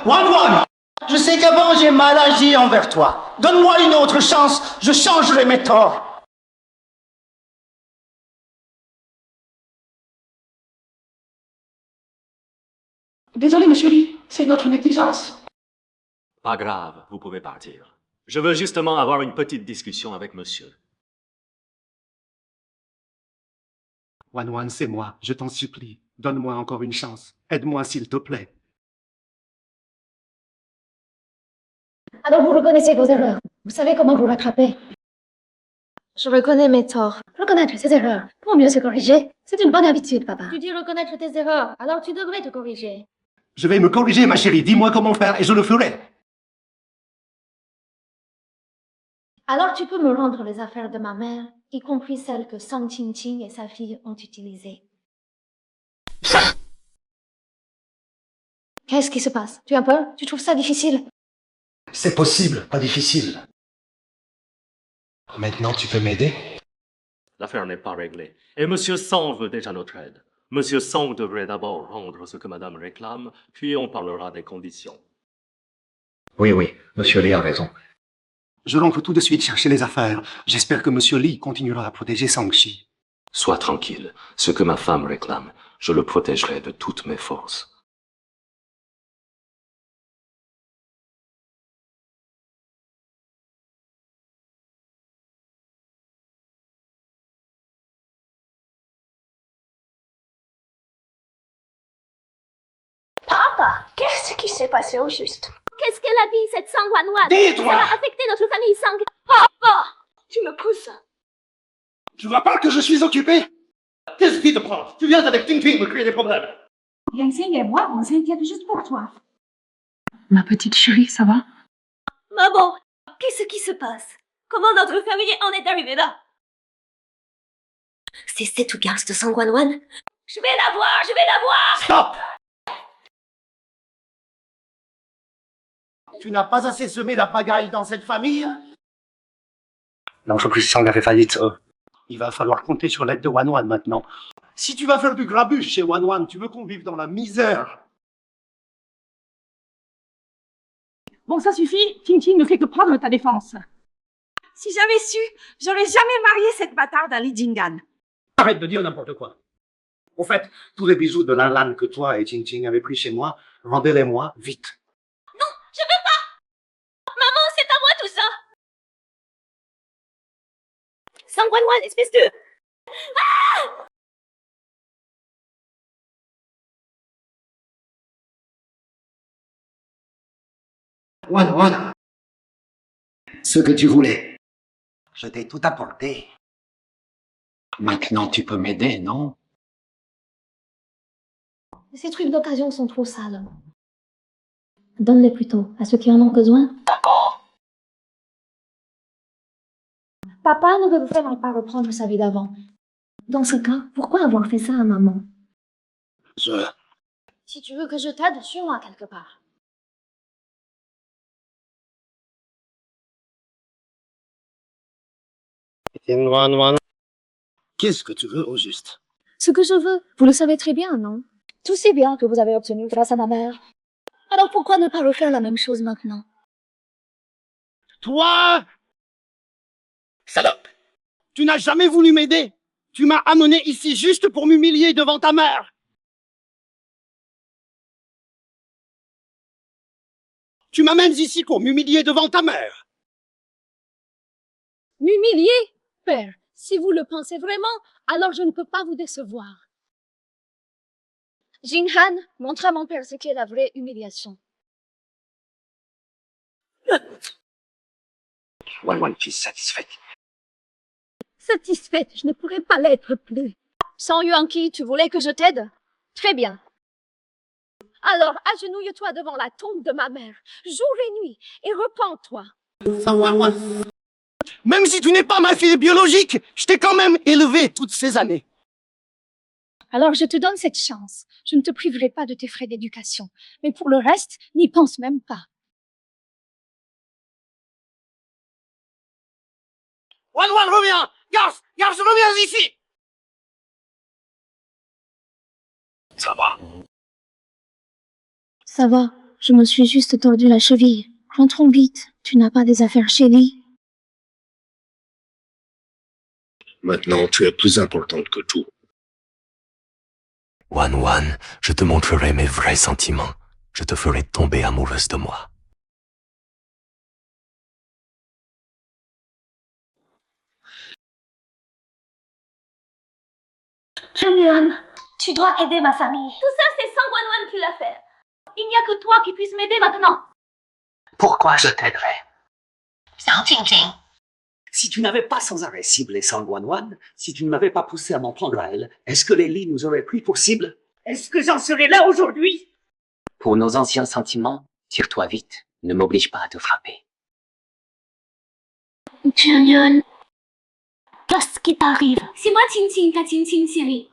Wan Wan, je sais qu'avant j'ai mal agi envers toi. Donne-moi une autre chance, je changerai mes torts. Désolé, monsieur Lee, c'est notre négligence. Pas grave, vous pouvez partir. Je veux justement avoir une petite discussion avec monsieur. Wan, c'est moi, je t'en supplie. Donne-moi encore une chance. Aide-moi, s'il te plaît. Alors vous reconnaissez vos erreurs. Vous savez comment vous rattraper. Je reconnais mes torts. Reconnaître ses erreurs pour mieux se corriger, c'est une bonne habitude, papa. Tu dis reconnaître tes erreurs, alors tu devrais te corriger. Je vais me corriger, ma chérie. Dis-moi comment faire et je le ferai. Alors tu peux me rendre les affaires de ma mère, y compris celles que Sang Qingqing et sa fille ont utilisées. Qu'est-ce qui se passe? Tu as peur? Tu trouves ça difficile? C'est possible, pas difficile. Maintenant, tu peux m'aider? L'affaire n'est pas réglée. Et monsieur Song veut déjà notre aide. Monsieur Song devrait d'abord rendre ce que madame réclame, puis on parlera des conditions. Oui, monsieur Lee a raison. Je rentre tout de suite chercher les affaires. J'espère que monsieur Lee continuera à protéger Sang-Chi. Sois tranquille. Ce que ma femme réclame, je le protégerai de toutes mes forces. Papa, qu'est-ce qui s'est passé au juste? Qu'est-ce qu'elle a dit, cette Sang Wanwan? Tais-toi! Ça va affecter notre famille Sang. Papa! Tu me pousses. Tu vois pas que je suis occupé? Qu'est-ce qui te prend? Tu viens avec Ting Ting me créer des problèmes. Yang et moi, on s'inquiète juste pour toi. Ma petite chérie, ça va? Maman, qu'est-ce qui se passe? Comment notre famille en est arrivée là? C'est cette garce de Sang Wanwan? Je vais la voir, je vais la voir! Stop! Tu n'as pas assez semé la pagaille dans cette famille? L'entreprise Sang avait faillite. Il va falloir compter sur l'aide de Wan maintenant. Si tu vas faire du grabuge chez Wan, tu veux qu'on vive dans la misère. Bon, ça suffit. Ting Ting ne fait que prendre ta défense. Si j'avais su, j'aurais jamais marié cette bâtarde à Li Jingan. Arrête de dire n'importe quoi. Au fait, tous les bijoux de Lan Lan que toi et Ting Ting avez pris chez moi, rendez-les-moi vite. Non, je veux pas! Maman, c'est à moi tout ça! Sang Wanwan, espèce de... Ah! Wan, ce que tu voulais. Je t'ai tout apporté. Maintenant, tu peux m'aider, non? Ces trucs d'occasion sont trop sales. Donne-les plutôt à ceux qui en ont besoin. D'accord. Papa ne veut vraiment pas reprendre sa vie d'avant. Dans ce cas, pourquoi avoir fait ça à maman? Si tu veux que je t'aide, suis-moi quelque part. Qu'est-ce que tu veux au juste? Ce que je veux, vous le savez très bien, non? Tout c'est bien que vous avez obtenu grâce à ma mère. Alors pourquoi ne pas refaire la même chose maintenant? Toi! Salope! Tu n'as jamais voulu m'aider! Tu m'as amené ici juste pour m'humilier devant ta mère! Tu m'amènes ici pour m'humilier devant ta mère! M'humilier? Père, si vous le pensez vraiment, alors je ne peux pas vous décevoir. Jinghan, montre à mon père ce qu'est la vraie humiliation. Wan, tu es satisfaite. Satisfaite, je ne pourrais pas l'être plus. Sang Yuanqi, tu voulais que je t'aide? Très bien. Alors, agenouille-toi devant la tombe de ma mère, jour et nuit, et repens-toi. Même si tu n'es pas ma fille biologique, je t'ai quand même élevée toutes ces années. Alors je te donne cette chance. Je ne te priverai pas de tes frais d'éducation. Mais pour le reste, n'y pense même pas. Wan, reviens! Garce, reviens ici! Ça va? Ça va, je me suis juste tordu la cheville. Rentrons vite, tu n'as pas des affaires chez lui? Maintenant, tu es plus importante que tout. Wan Wan, je te montrerai mes vrais sentiments. Je te ferai tomber amoureuse de moi. Chunhyun, tu dois aider ma famille. Tout ça, c'est Sangwanwan qui l'a fait. Il n'y a que toi qui puisse m'aider maintenant. Pourquoi je t'aiderais? Xiao Qingqing. Si tu n'avais pas sans arrêt ciblé Sangwanwan, si tu ne m'avais pas poussé à m'en prendre à elle, est-ce que les Li nous auraient pris pour cible? Est-ce que j'en serais là aujourd'hui? Pour nos anciens sentiments, tire-toi vite. Ne m'oblige pas à te frapper. Chunhyun, qu'est-ce qui t'arrive? C'est moi Qingqing, ta Qingqing chérie.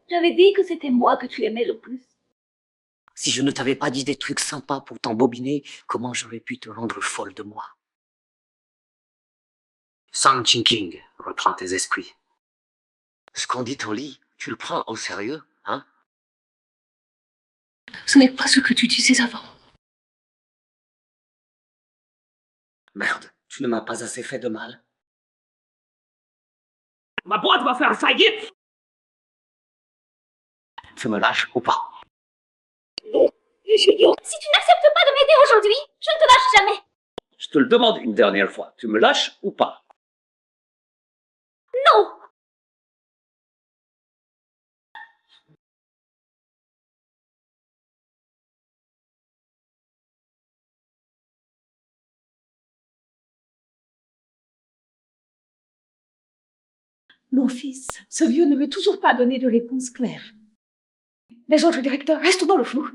J'avais dit que c'était moi que tu aimais le plus. Si je ne t'avais pas dit des trucs sympas pour t'embobiner, comment j'aurais pu te rendre folle de moi? Sang Qingqing, reprends tes esprits. Ce qu'on dit au lit, tu le prends au sérieux, hein? Ce n'est pas ce que tu disais avant. Merde, tu ne m'as pas assez fait de mal. Ma boîte va faire faillite. Tu me lâches ou pas? Si tu n'acceptes pas de m'aider aujourd'hui, je ne te lâche jamais. Je te le demande une dernière fois. Tu me lâches ou pas? Non. Mon fils, ce vieux ne veut toujours pas donner de réponse claire. Les autres directeurs restent dans le flou.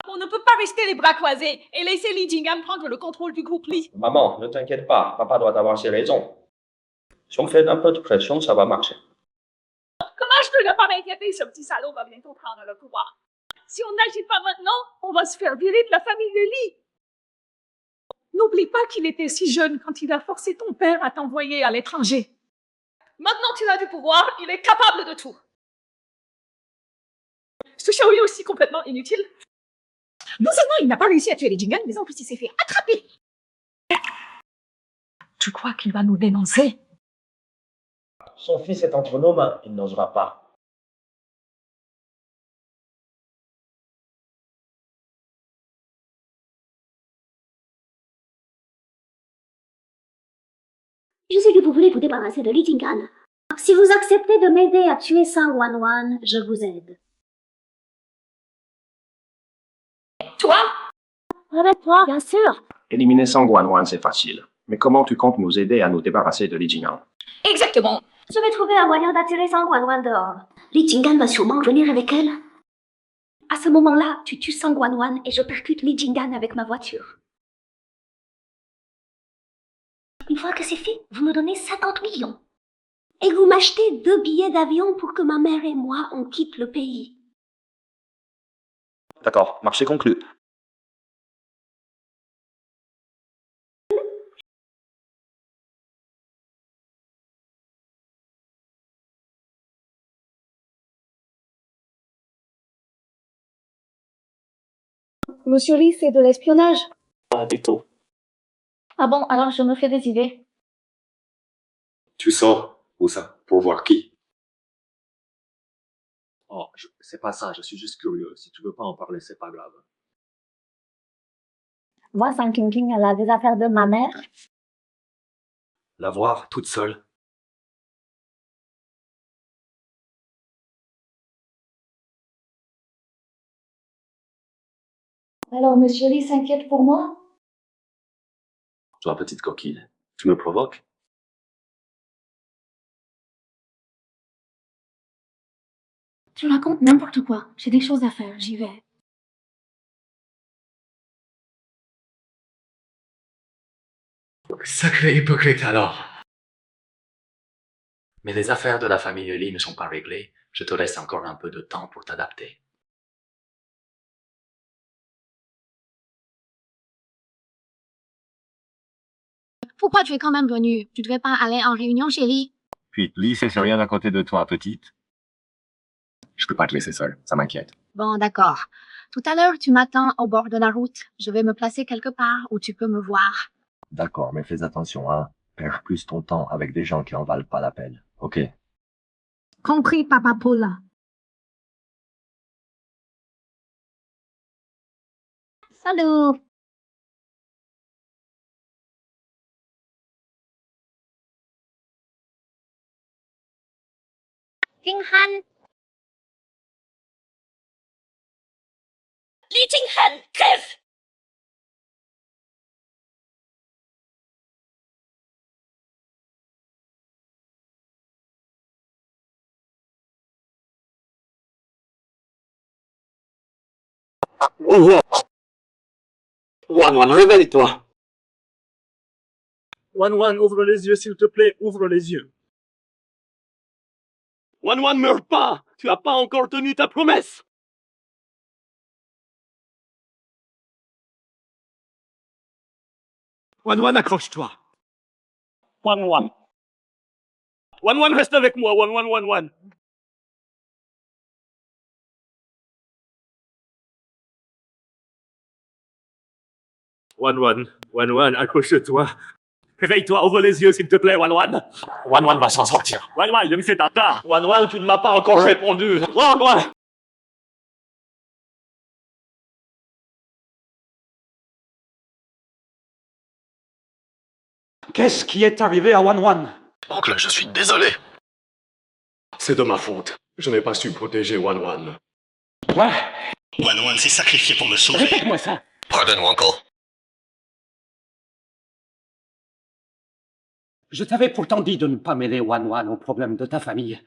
On ne peut pas rester les bras croisés et laisser Li Jing'an prendre le contrôle du groupe Li. Maman, ne t'inquiète pas, papa doit avoir ses raisons. Si on fait un peu de pression, ça va marcher. Comment je ne dois pas m'inquiéter, ce petit salaud va bientôt prendre le pouvoir. Si on n'agit pas maintenant, on va se faire virer de la famille de Li. N'oublie pas qu'il était si jeune quand il a forcé ton père à t'envoyer à l'étranger. Maintenant qu'il a du pouvoir, il est capable de tout. Ce Xiaoyu est aussi complètement inutile. Non seulement il n'a pas réussi à tuer les Jing'an, mais en plus il s'est fait attraper. Tu crois qu'il va nous dénoncer? Son fils est entre nos mains, il n'osera pas. Je sais que vous voulez vous débarrasser de Li Jing'an. Si vous acceptez de m'aider à tuer Sangwanwan, je vous aide. Toi? Avec toi, bien sûr. Éliminer Sangwanwan, c'est facile. Mais comment tu comptes nous aider à nous débarrasser de Li Jing'an? Exactement. Je vais trouver un moyen d'attirer Sangwanwan dehors. Li Jing'an va sûrement venir avec elle. À ce moment-là, tu tues Sangwanwan et je percute Li Jing'an avec ma voiture. Une fois que c'est fait, vous me donnez 50 millions. Et vous m'achetez 2 billets d'avion pour que ma mère et moi, on quitte le pays. D'accord, marché conclu. Monsieur Lee, c'est de l'espionnage. Pas du tout. Ah bon, alors je me fais des idées. Tu sors? Où ça? Pour voir qui? Oh, c'est pas ça, je suis juste curieux. Si tu veux pas en parler, c'est pas grave. Moi, Sang Qingqing, elle a des affaires de ma mère. La voir toute seule. Alors, Monsieur Lee s'inquiète pour moi? Toi, petite coquine, tu me provoques? Tu racontes n'importe quoi. J'ai des choses à faire, j'y vais. Sacré hypocrite alors. Mais les affaires de la famille Lee ne sont pas réglées. Je te laisse encore un peu de temps pour t'adapter. Pourquoi tu es quand même venu? Tu devais pas aller en réunion chez Lee? Puis, Lee, c'est rien à côté de toi, petite. Je peux pas te laisser seule, ça m'inquiète. Bon, d'accord. Tout à l'heure, tu m'attends au bord de la route. Je vais me placer quelque part où tu peux me voir. D'accord, mais fais attention, hein. Perds plus ton temps avec des gens qui en valent pas la peine, ok? Compris, Papa Paula. Salut. Jinghan. Li Jinghan, crève! Wan Wan, réveille-toi. Wan Wan, ouvre les yeux, s'il te plaît, ouvre les yeux. Wan Wan, meurs pas. Tu as pas encore tenu ta promesse. Wan Wan, accroche-toi. Wan Wan. Wan Wan, reste avec moi. Wan Wan, Wan Wan. Wan Wan, Wan Wan, accroche-toi. Réveille-toi, ouvre les yeux, s'il te plaît, Wan Wan. Wan Wan va s'en sortir. Wan Wan, je me fais tata. Wan Wan, tu ne m'as pas encore répondu. Wan Wan. Qu'est-ce qui est arrivé à Wan Wan? Oncle, je suis désolé. C'est de ma faute. Je n'ai pas su protéger Wan Wan. Quoi? Wan Wan s'est sacrifié pour me sauver. Répète-moi ça. Pardonne-moi, Uncle. Je t'avais pourtant dit de ne pas mêler Wan Wan aux problèmes de ta famille.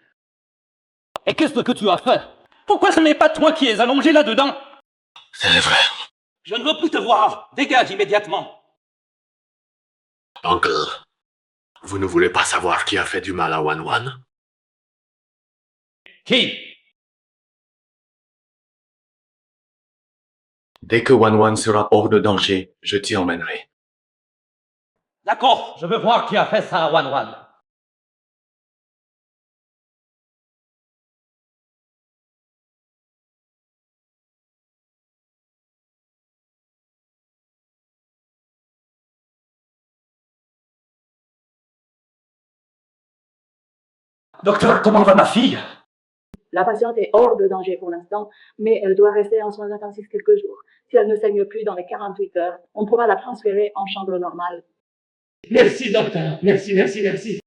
Et qu'est-ce que tu as fait? Pourquoi ce n'est pas toi qui es allongé là-dedans? C'est vrai. Je ne veux plus te voir. Dégage immédiatement. Uncle, vous ne voulez pas savoir qui a fait du mal à Wan Wan? Qui? Dès que Wan Wan sera hors de danger, je t'y emmènerai. D'accord, je veux voir qui a fait ça à Wan Wan. Docteur, comment va ma fille? La patiente est hors de danger pour l'instant, mais elle doit rester en soins intensifs quelques jours. Si elle ne saigne plus dans les 48 heures, on pourra la transférer en chambre normale. Merci, docteur. Merci, merci, merci.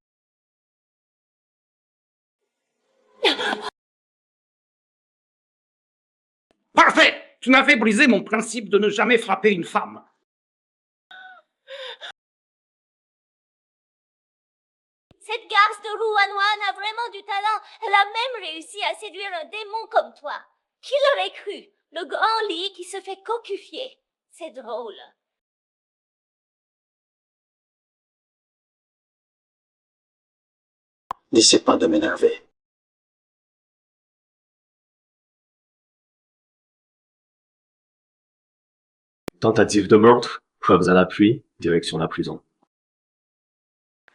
Parfait! Tu m'as fait briser mon principe de ne jamais frapper une femme. Cette garce de Ru Wan Wan a vraiment du talent. Elle a même réussi à séduire un démon comme toi. Qui l'aurait cru? Le grand lit qui se fait cocufier. C'est drôle. N'essaie pas de m'énerver. Tentative de meurtre, preuves à l'appui, direction la prison.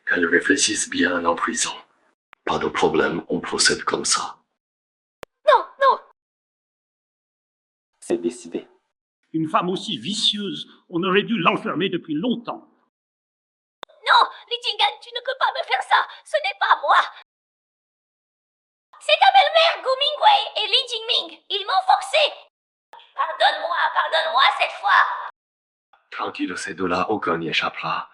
Qu'elle réfléchisse bien en prison. Pas de problème, on procède comme ça. Non, non. C'est décidé. Une femme aussi vicieuse, on aurait dû l'enfermer depuis longtemps. Non, Li Jinghan, tu ne peux pas me faire ça. Ce n'est pas moi. C'est ta belle-mère, Gu Mingwei et Li Jingming. Ils m'ont forcé. Pardonne-moi cette fois. Tranquille, ces deux-là, aucun n'y échappera.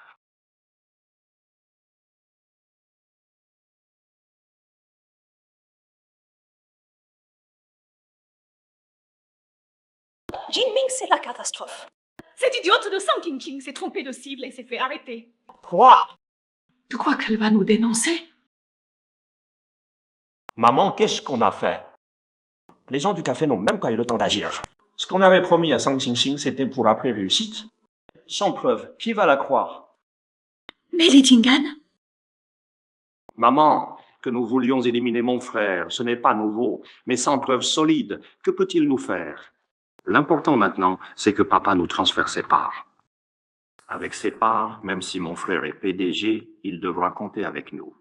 Jinming, c'est la catastrophe. Cette idiote de Sang Qingqing s'est trompée de cible et s'est fait arrêter. Quoi? Tu crois qu'elle va nous dénoncer? Maman, qu'est-ce qu'on a fait? Les gens du café n'ont même pas eu le temps d'agir. Ce qu'on avait promis à Sang Qingqing, c'était pour après réussite. Sans preuve, qui va la croire? Mais Li Jinghan? Maman, que nous voulions éliminer mon frère, ce n'est pas nouveau, mais sans preuve solide, que peut-il nous faire? L'important maintenant, c'est que papa nous transfère ses parts. Avec ses parts, même si mon frère est PDG, il devra compter avec nous.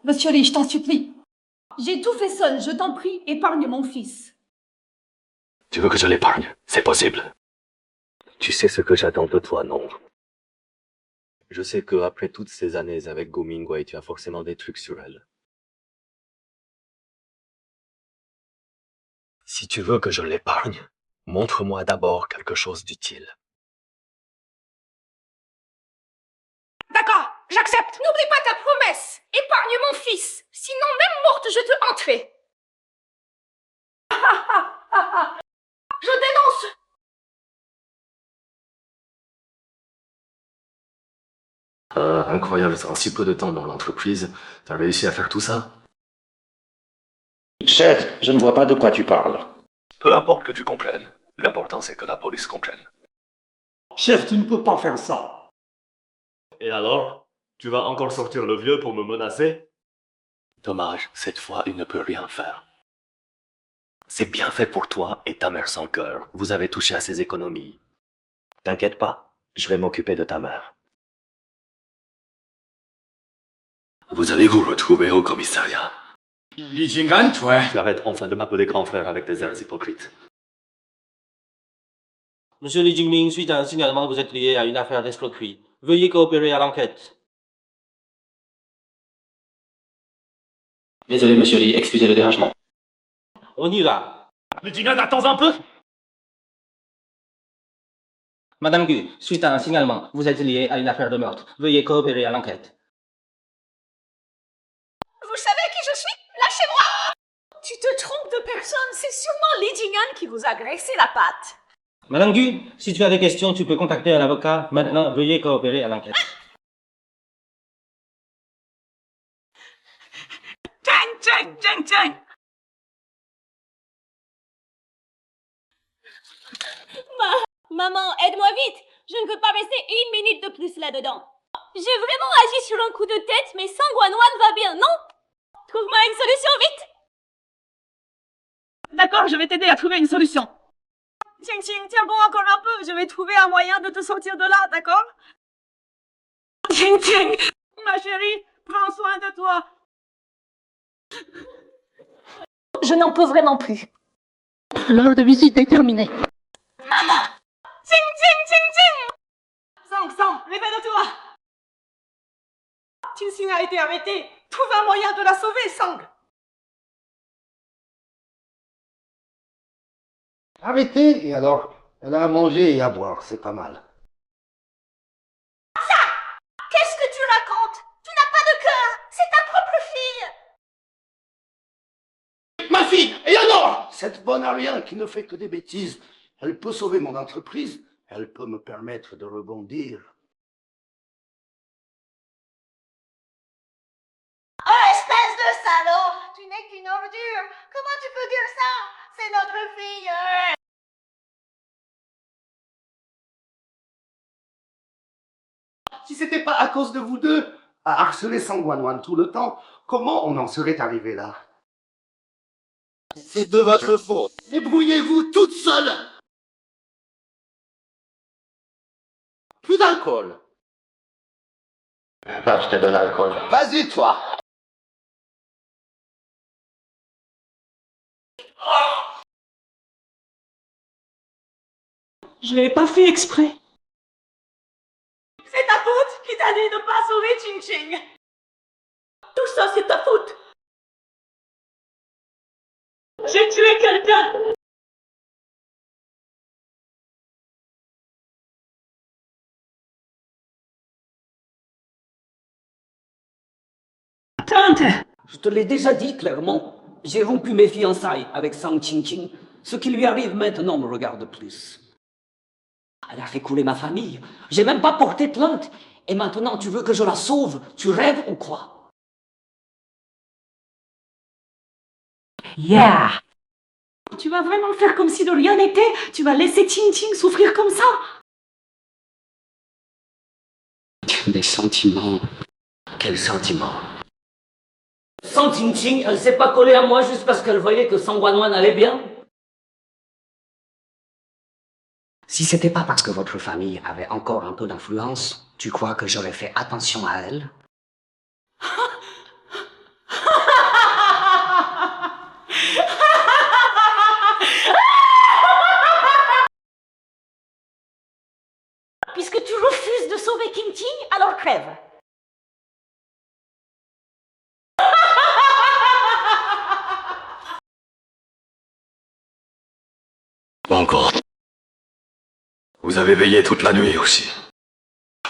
Monsieur Li, je t'en supplie. J'ai tout fait seul, je t'en prie, épargne mon fils. Tu veux que je l'épargne? C'est possible. Tu sais ce que j'attends de toi, non? Je sais que après toutes ces années avec Go Mingwei, tu as forcément des trucs sur elle. Si tu veux que je l'épargne, montre-moi d'abord quelque chose d'utile. D'accord, j'accepte. N'oublie pas ta promesse. Épargne mon fils. Sinon, même morte, je te hanterai. Je dénonce. Incroyable, en si peu de temps dans l'entreprise, t'as réussi à faire tout ça? Chef, je ne vois pas de quoi tu parles. Peu importe que tu comprennes. L'important c'est que la police comprenne. Chef, tu ne peux pas faire ça. Et alors? Tu vas encore sortir le vieux pour me menacer? Dommage, cette fois il ne peut rien faire. C'est bien fait pour toi et ta mère sans cœur. Vous avez touché à ses économies. T'inquiète pas, je vais m'occuper de ta mère. Vous allez vous retrouver au commissariat. Li Jing'an, toi. Tu arrêtes enfin de m'appeler grand frère avec des airs hypocrites. Monsieur Li Jingming, suite à un signalement, vous êtes lié à une affaire d'escroquerie. Veuillez coopérer à l'enquête. Désolé, monsieur Li, excusez le dérangement. On y va. Li Jing'an, attends un peu. Madame Gu, suite à un signalement, vous êtes lié à une affaire de meurtre. Veuillez coopérer à l'enquête. Vous savez qui je suis? Lâchez-moi! Tu te trompes de personne. C'est sûrement Li Jing'an qui vous a graissé la patte. Madame Gu, si tu as des questions, tu peux contacter un avocat. Maintenant, veuillez coopérer à l'enquête. Tiens, tiens, tiens, tiens. Maman, aide-moi vite. Je ne peux pas rester une minute de plus là-dedans. J'ai vraiment agi sur un coup de tête, mais Sangwan va bien, non? Trouve-moi une solution vite. D'accord, je vais t'aider à trouver une solution. Tiens, tiens, tiens bon encore un peu. Je vais trouver un moyen de te sortir de là, d'accord? Tiens, tiens. Ma chérie, prends soin de toi. Je n'en peux vraiment plus. L'heure de visite est terminée. Maman! Ting, ting, ting, ting! Sang, sang, réveille-toi! Ting a été arrêtée. Trouve un moyen de la sauver, Sang. Arrêtez, et alors, elle a à manger et à boire, c'est pas mal. Ça! Qu'est-ce que tu racontes? Tu n'as pas de cœur! C'est ta propre fille! Ma fille! Et alors? Cette bonne à rien qui ne fait que des bêtises, elle peut sauver mon entreprise, elle peut me permettre de rebondir. Oh, espèce de salaud! Tu n'es qu'une ordure! Comment tu peux dire ça? C'est notre fille! Si c'était pas à cause de vous deux, à harceler Sangwan tout le temps, comment on en serait arrivé là? C'est de votre faute. Débrouillez-vous toute seule. Plus d'alcool. Va acheter de l'alcool. Vas-y, toi. Je l'ai pas fait exprès. C'est ta faute qui t'a dit de pas sauver Ching Ching. Tout ça, c'est ta faute. J'ai tué quelqu'un. Tante. Je te l'ai déjà dit clairement. J'ai rompu mes fiançailles avec Sang Ching Ching. Ce qui lui arrive maintenant me regarde plus. Elle a fait couler ma famille. J'ai même pas porté plainte. Et maintenant, tu veux que je la sauve? Tu rêves ou quoi? Yeah. Tu vas vraiment faire comme si de rien n'était? Tu vas laisser Ching Ching souffrir comme ça? Des sentiments. Quels sentiments? Sang Ching Ching, elle s'est pas collée à moi juste parce qu'elle voyait que Sangwan allait bien? Si c'était pas parce que votre famille avait encore un peu d'influence, tu crois que j'aurais fait attention à elle? encore. Vous avez veillé toute la nuit aussi.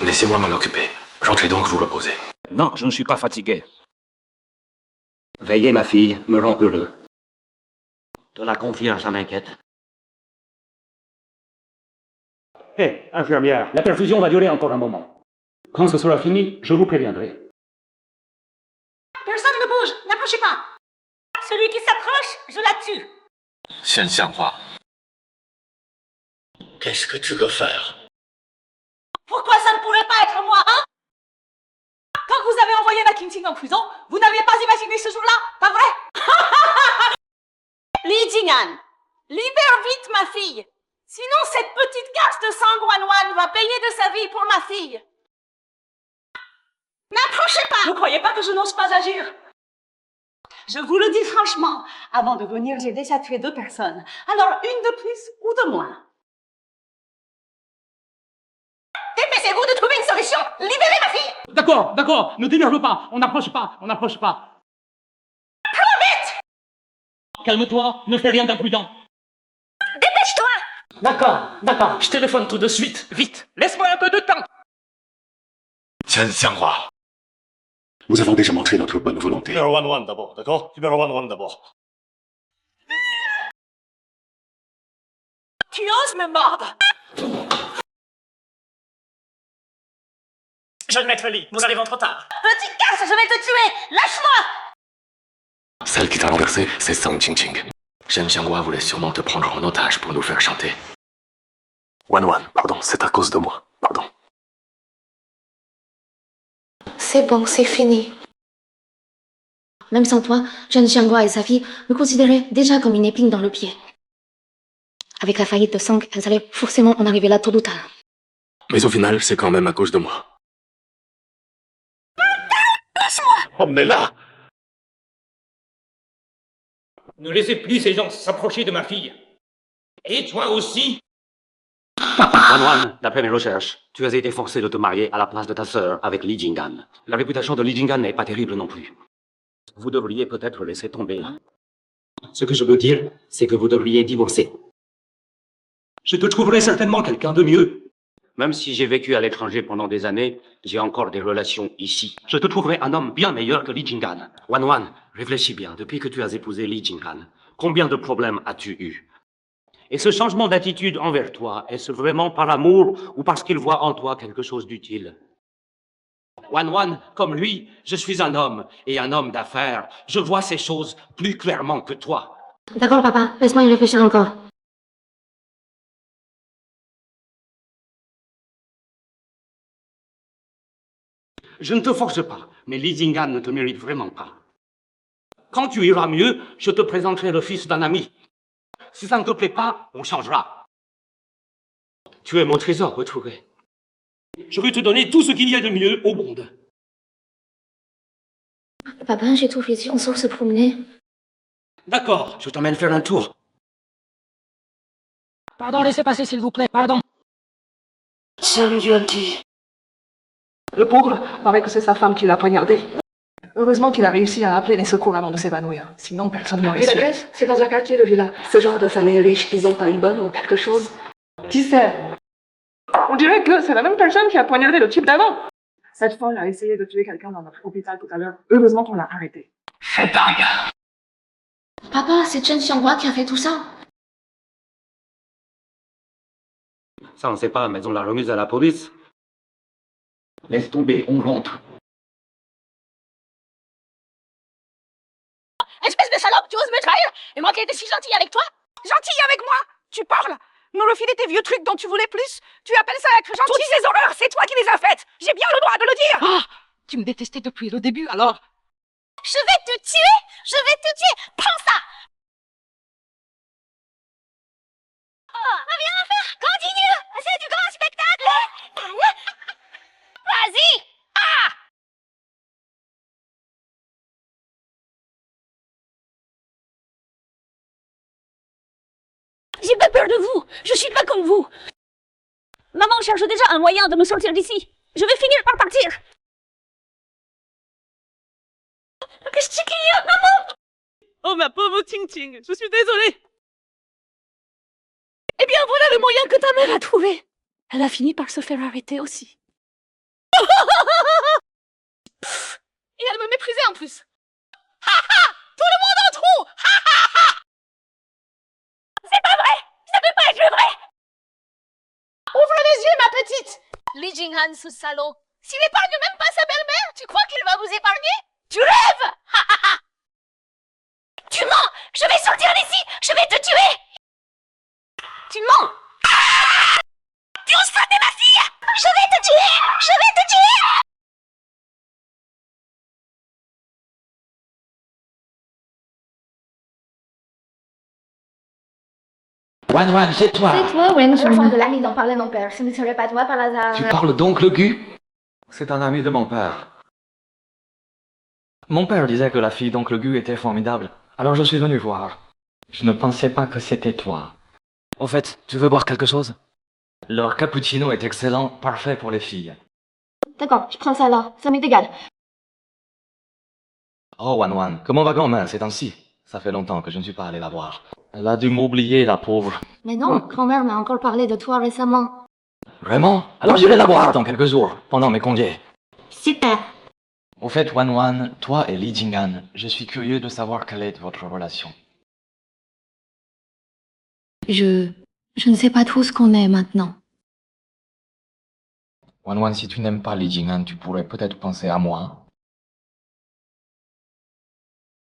Laissez-moi m'en occuper. Rentrez donc vous reposer. Non, je ne suis pas fatigué. Veiller, ma fille, me rend heureux. De la confiance, ça m'inquiète. Hé, infirmière, la perfusion va durer encore un moment. Quand ce sera fini, je vous préviendrai. Personne ne bouge, n'approchez pas. Celui qui s'approche, je la tue. Shen Xianghua. Qu'est-ce que tu veux faire? Pourquoi ça ne pourrait pas être moi, hein? Quand vous avez envoyé la Qingqing en prison, vous n'aviez pas imaginé ce jour-là, pas vrai? Li Jing'an, libère vite ma fille. Sinon, cette petite garce de sang Guanwan va payer de sa vie pour ma fille. N'approchez pas! Vous croyez pas que je n'ose pas agir? Je vous le dis franchement, avant de venir, j'ai déjà tué 2 personnes. Alors, une de plus ou de moins. Dépêchez-vous de trouver une solution! Libérez ma fille! D'accord, d'accord, ne t'énerve pas, on n'approche pas, on n'approche pas. Trop vite! Calme-toi, ne fais rien d'imprudent. Dépêche-toi! D'accord, d'accord, je téléphone tout de suite, vite, laisse-moi un peu de temps. Shen Xianghua. Nous avons déjà montré notre bonne volonté. Numéro 1-1 d'abord, d'accord? Numéro 1-1 d'abord. Tu oses me mordre! Jeune maître Li, nous arrivons trop tard. Petite garce, je vais te tuer! Lâche-moi! Celle qui t'a renversé, c'est Sang Qingqing. Shen Xianghua voulait sûrement te prendre en otage pour nous faire chanter. Wan, pardon, c'est à cause de moi. Pardon. C'est bon, c'est fini. Même sans toi, Shen Xianghua et sa fille me considéraient déjà comme une épine dans le pied. Avec la faillite de Sang, elles allaient forcément en arriver là tôt ou tard. Mais au final, c'est quand même à cause de moi. Emmenez-la! Ne laissez plus ces gens s'approcher de ma fille. Et toi aussi? Wan, d'après mes recherches, tu as été forcé de te marier à la place de ta sœur avec Li Jing'an. La réputation de Li Jing'an n'est pas terrible non plus. Vous devriez peut-être laisser tomber. Ce que je veux dire, c'est que vous devriez divorcer. Je te trouverai certainement quelqu'un de mieux. Même si j'ai vécu à l'étranger pendant des années, j'ai encore des relations ici. Je te trouverai un homme bien meilleur que Li Jing'an. Wan, réfléchis bien. Depuis que tu as épousé Li Jing'an, combien de problèmes as-tu eu? Et ce changement d'attitude envers toi, est-ce vraiment par amour ou parce qu'il voit en toi quelque chose d'utile? Wan, comme lui, je suis un homme, et un homme d'affaires. Je vois ces choses plus clairement que toi. D'accord, papa, laisse-moi y réfléchir encore. Je ne te force pas, mais Li Jing'an ne te mérite vraiment pas. Quand tu iras mieux, je te présenterai le fils d'un ami. Si ça ne te plaît pas, on changera. Tu es mon trésor retrouvé. Je veux te donner tout ce qu'il y a de mieux au monde. Papa, j'ai tout fait si on sort se promener. D'accord, je t'emmène faire un tour. Pardon, laissez passer s'il vous plaît, pardon. Salut, Yuan-Ti. Le pauvre, paraît que c'est sa femme qui l'a poignardé. Heureusement qu'il a réussi à appeler les secours avant de s'évanouir. Sinon, personne n'aurait su. Et l'adresse, c'est dans un quartier de villa. Ce genre de famille riche, ils ont pas une bonne ou quelque chose. Qui sait? On dirait que c'est la même personne qui a poignardé le type d'avant. Cette folle a essayé de tuer quelqu'un dans notre hôpital tout à l'heure. Heureusement qu'on l'a arrêté. Fais pas rien. Papa, c'est Shen Xianghua qui a fait tout ça. Ça, on ne sait pas, mais on l'a remise à la police. Laisse tomber, on rentre. Espèce de salope, tu oses me trahir? Et moi qui étais si gentille avec toi? Gentille avec moi? Tu parles? Me refiler tes vieux trucs dont tu voulais plus? Tu appelles ça être gentil? Toutes ces horreurs, c'est toi qui les as faites! J'ai bien le droit de le dire! Ah! Tu me détestais depuis le début, alors? Je vais te tuer! Je vais te tuer! Prends ça! Oh, viens faire! Continue! C'est du grand spectacle! Vas-y! Ah! J'ai pas peur de vous! Je suis pas comme vous! Maman cherche déjà un moyen de me sortir d'ici. Je vais finir par partir. Qu'est-ce qu'il y a, maman? Oh ma pauvre Ting Ting, je suis désolée. Eh bien, voilà le moyen que ta mère a trouvé. Elle a fini par se faire arrêter aussi. Et elle me méprisait en plus. Ha ha! Tout le monde en trouve! Ha ha ha! C'est pas vrai! Ça peut pas être vrai! Ouvre les yeux, ma petite! Li Jinghan, ce salaud. S'il épargne même pas sa belle-mère, tu crois qu'il va vous épargner? Tu rêves! Ha ha ha! Tu mens! Je vais sortir d'ici! Je vais te tuer! Tu mens! Tu oses frapper ma fille! Je vais te tuer! Je vais te tuer! Wan Wan, c'est toi. C'est toi, Wen. Je sens de l'ami dont parlait mon père. Ce ne serait pas toi par hasard. Tu parles d'oncle Gu? C'est un ami de mon père. Mon père disait que la fille d'oncle Gu était formidable, alors je suis venu voir. Je ne pensais pas que c'était toi. Au fait, tu veux boire quelque chose? Leur cappuccino est excellent, parfait pour les filles. D'accord, je prends ça alors. Ça m'est égal. Oh, Wan Wan, comment va grand-mère ces temps-ci? Ça fait longtemps que je ne suis pas allé la voir. Elle a dû m'oublier, la pauvre. Mais non, grand-mère m'a encore parlé de toi récemment. Vraiment? Alors j'irai la voir dans quelques jours, pendant mes congés. Super. Au fait, Wan Wan, toi et Li Jinghan, je suis curieux de savoir quelle est votre relation. Je ne sais pas trop ce qu'on est maintenant. Wan Wan, si tu n'aimes pas Li Jinghan, tu pourrais peut-être penser à moi.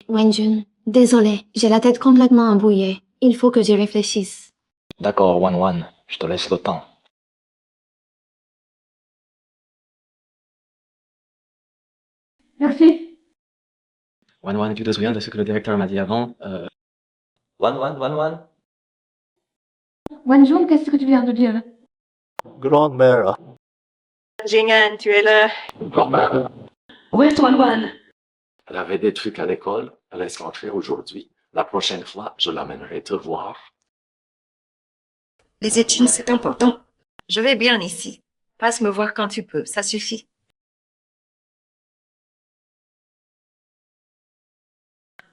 Wenjun, désolée, j'ai la tête complètement embrouillée. Il faut que j'y réfléchisse. D'accord, Wan Wan, je te laisse le temps. Merci. Wan Wan, tu te souviens de ce que le directeur m'a dit avant? Wan Wan. Wenjun, qu'est-ce que tu viens de dire? Grand-mère. Jinghan, tu es là. Grand-mère. Où est Wan Wan? Elle avait des trucs à l'école, elle laisse rentrer aujourd'hui. La prochaine fois, je l'amènerai te voir. Les études, c'est important. Je vais bien ici. Passe me voir quand tu peux, ça suffit.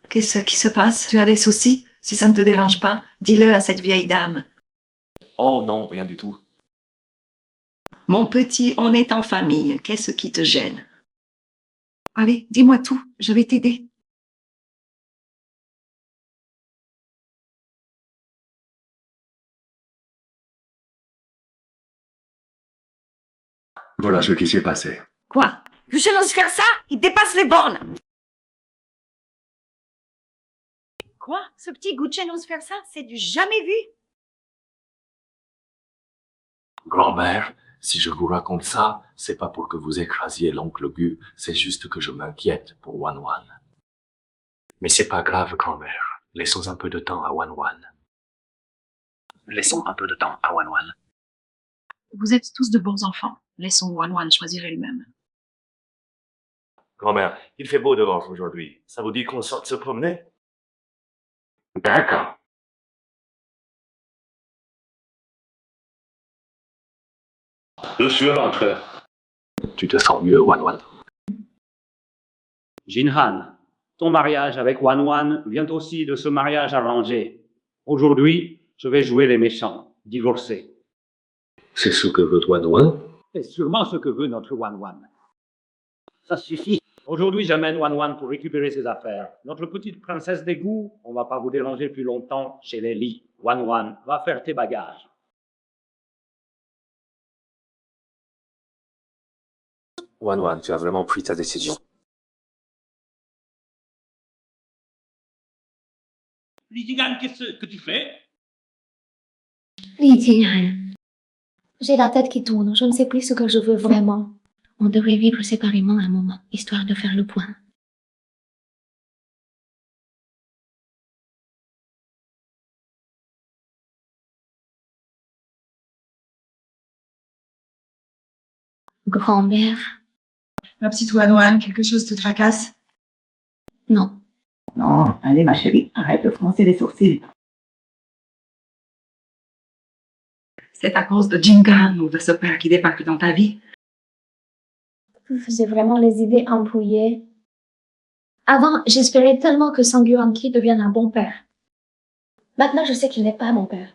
Qu'est-ce qui se passe? Tu as des soucis? Si ça ne te dérange pas, dis-le à cette vieille dame. Oh non, rien du tout. Mon petit, on est en famille. Qu'est-ce qui te gêne? Allez, dis-moi tout, je vais t'aider. Voilà ce qui s'est passé. Quoi? Je n'ose faire ça? Il dépasse les bornes. Quoi? Ce petit Guchen ose faire ça? C'est du jamais vu. Grand-mère, si je vous raconte ça, c'est pas pour que vous écrasiez l'oncle Gu, c'est juste que je m'inquiète pour Wan Wan. Mais c'est pas grave, grand-mère. Laissons un peu de temps à Wan Wan. Laissons un peu de temps à Wan Wan. Vous êtes tous de bons enfants. Laissons Wan Wan choisir elle-même. Grand-mère, il fait beau dehors aujourd'hui. Ça vous dit qu'on sorte se promener? D'accord. Je suis rentré. Tu te sens mieux, Wan Wan? Jinhan, ton mariage avec Wan Wan vient aussi de ce mariage arrangé. Aujourd'hui, je vais jouer les méchants, divorcés. C'est ce que veut Wan Wan? C'est sûrement ce que veut notre Wan Wan. Ça suffit. Aujourd'hui, j'amène Wan Wan pour récupérer ses affaires. Notre petite princesse des goûts, on va pas vous déranger plus longtemps chez les lits. Wan Wan, va faire tes bagages. Wan Wan, tu as vraiment pris ta décision. Li Jinghan, qu'est-ce que tu fais? Li Jinghan, j'ai la tête qui tourne. Je ne sais plus ce que je veux vraiment. On devrait vivre séparément un moment, histoire de faire le point. Grand-mère. Ma petite Wan Wan, quelque chose te tracasse? Non. Non, allez ma chérie, arrête de froncer les sourcils. C'est à cause de Jinghan ou de ce père qui débarque dans ta vie? J'ai vraiment les idées embrouillées. Avant, j'espérais tellement que Sang Yuan-ki devienne un bon père. Maintenant, je sais qu'il n'est pas mon père.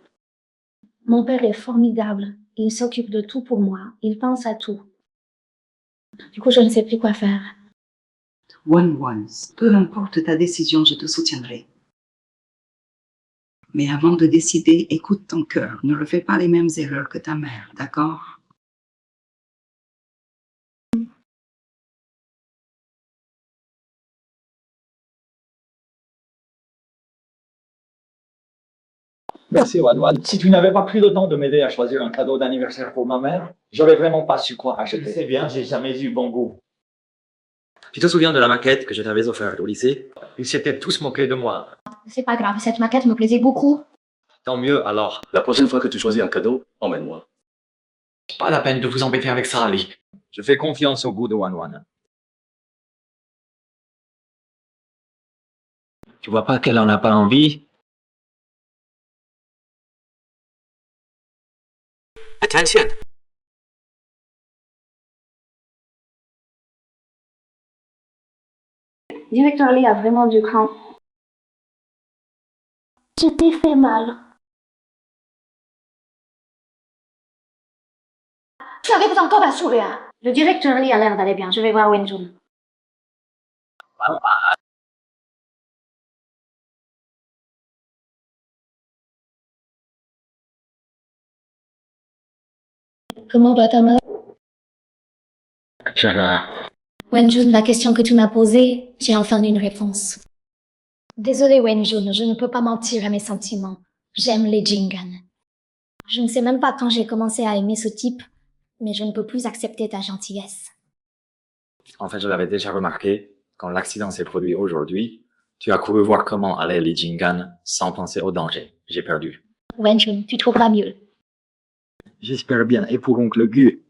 Mon père est formidable. Il s'occupe de tout pour moi. Il pense à tout. Du coup, je ne sais plus quoi faire. One, peu importe ta décision, je te soutiendrai. Mais avant de décider, écoute ton cœur. Ne refais pas les mêmes erreurs que ta mère, d'accord? Merci, Wan. Si tu n'avais pas pris le temps de m'aider à choisir un cadeau d'anniversaire pour ma mère, j'aurais vraiment pas su quoi acheter. C'est bien, j'ai jamais eu bon goût. Tu te souviens de la maquette que je t'avais offerte au lycée? Ils s'étaient tous moqués de moi. C'est pas grave, cette maquette me plaisait beaucoup. Tant mieux alors. La prochaine fois que tu choisis un cadeau, emmène-moi. Pas la peine de vous embêter avec ça, Ali. Je fais confiance au goût de Wan. Tu vois pas qu'elle en a pas envie? Attention. Directeur Lee a vraiment du cran. Je t'ai fait mal. Tu avais pas encore assuré, hein? Le directeur Lee a l'air d'aller bien. Je vais voir Wenjun. Comment va ta mère? Wenjun, la question que tu m'as posée, j'ai enfin une réponse. Désolée Wenjun, je ne peux pas mentir à mes sentiments. J'aime les Jingan. Je ne sais même pas quand j'ai commencé à aimer ce type, mais je ne peux plus accepter ta gentillesse. En fait, je l'avais déjà remarqué. Quand l'accident s'est produit aujourd'hui, tu as couru voir comment allaient les Jingan sans penser au danger. J'ai perdu. Wenjun, tu trouveras mieux. J'espère bien. Et pour oncle Gu?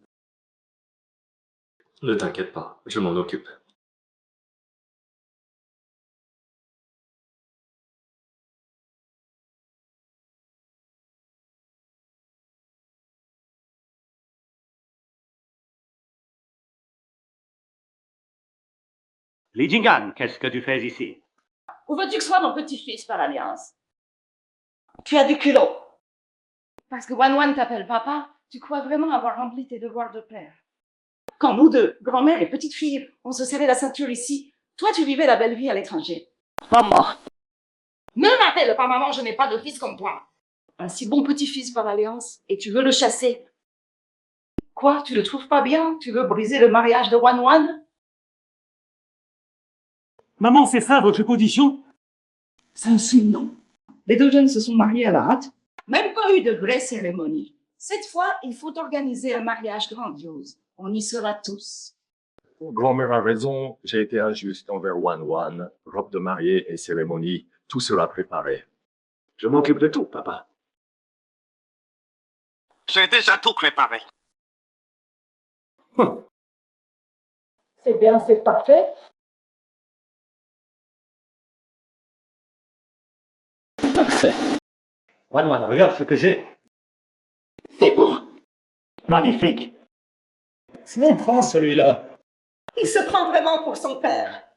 Ne t'inquiète pas, je m'en occupe. Li Jingan, qu'est-ce que tu fais ici? Où veux-tu que soit mon petit-fils par alliance? Tu as du culot. Parce que Wan t'appelle papa, tu crois vraiment avoir rempli tes devoirs de père. Quand nous deux, grand-mère et petite-fille, on se serrait la ceinture ici, toi tu vivais la belle vie à l'étranger. Maman. Ne m'appelle pas maman, je n'ai pas de fils comme toi. Un si bon petit-fils par alliance, et tu veux le chasser. Quoi, tu le trouves pas bien? Tu veux briser le mariage de Wan? Maman, c'est ça votre position? C'est un signe, non. Les deux jeunes se sont mariés à la hâte. Même pas eu de vraie cérémonie. Cette fois, il faut organiser un mariage grandiose. On y sera tous. Grand-mère a raison, j'ai été injuste envers Wan. Robe de mariée et cérémonie, tout sera préparé. Je m'occupe de tout, papa. J'ai déjà tout préparé. C'est bien, c'est parfait. Parfait. Wan, regarde ce que j'ai. C'est beau. Magnifique. C'est mon prend celui-là. Il se prend vraiment pour son père.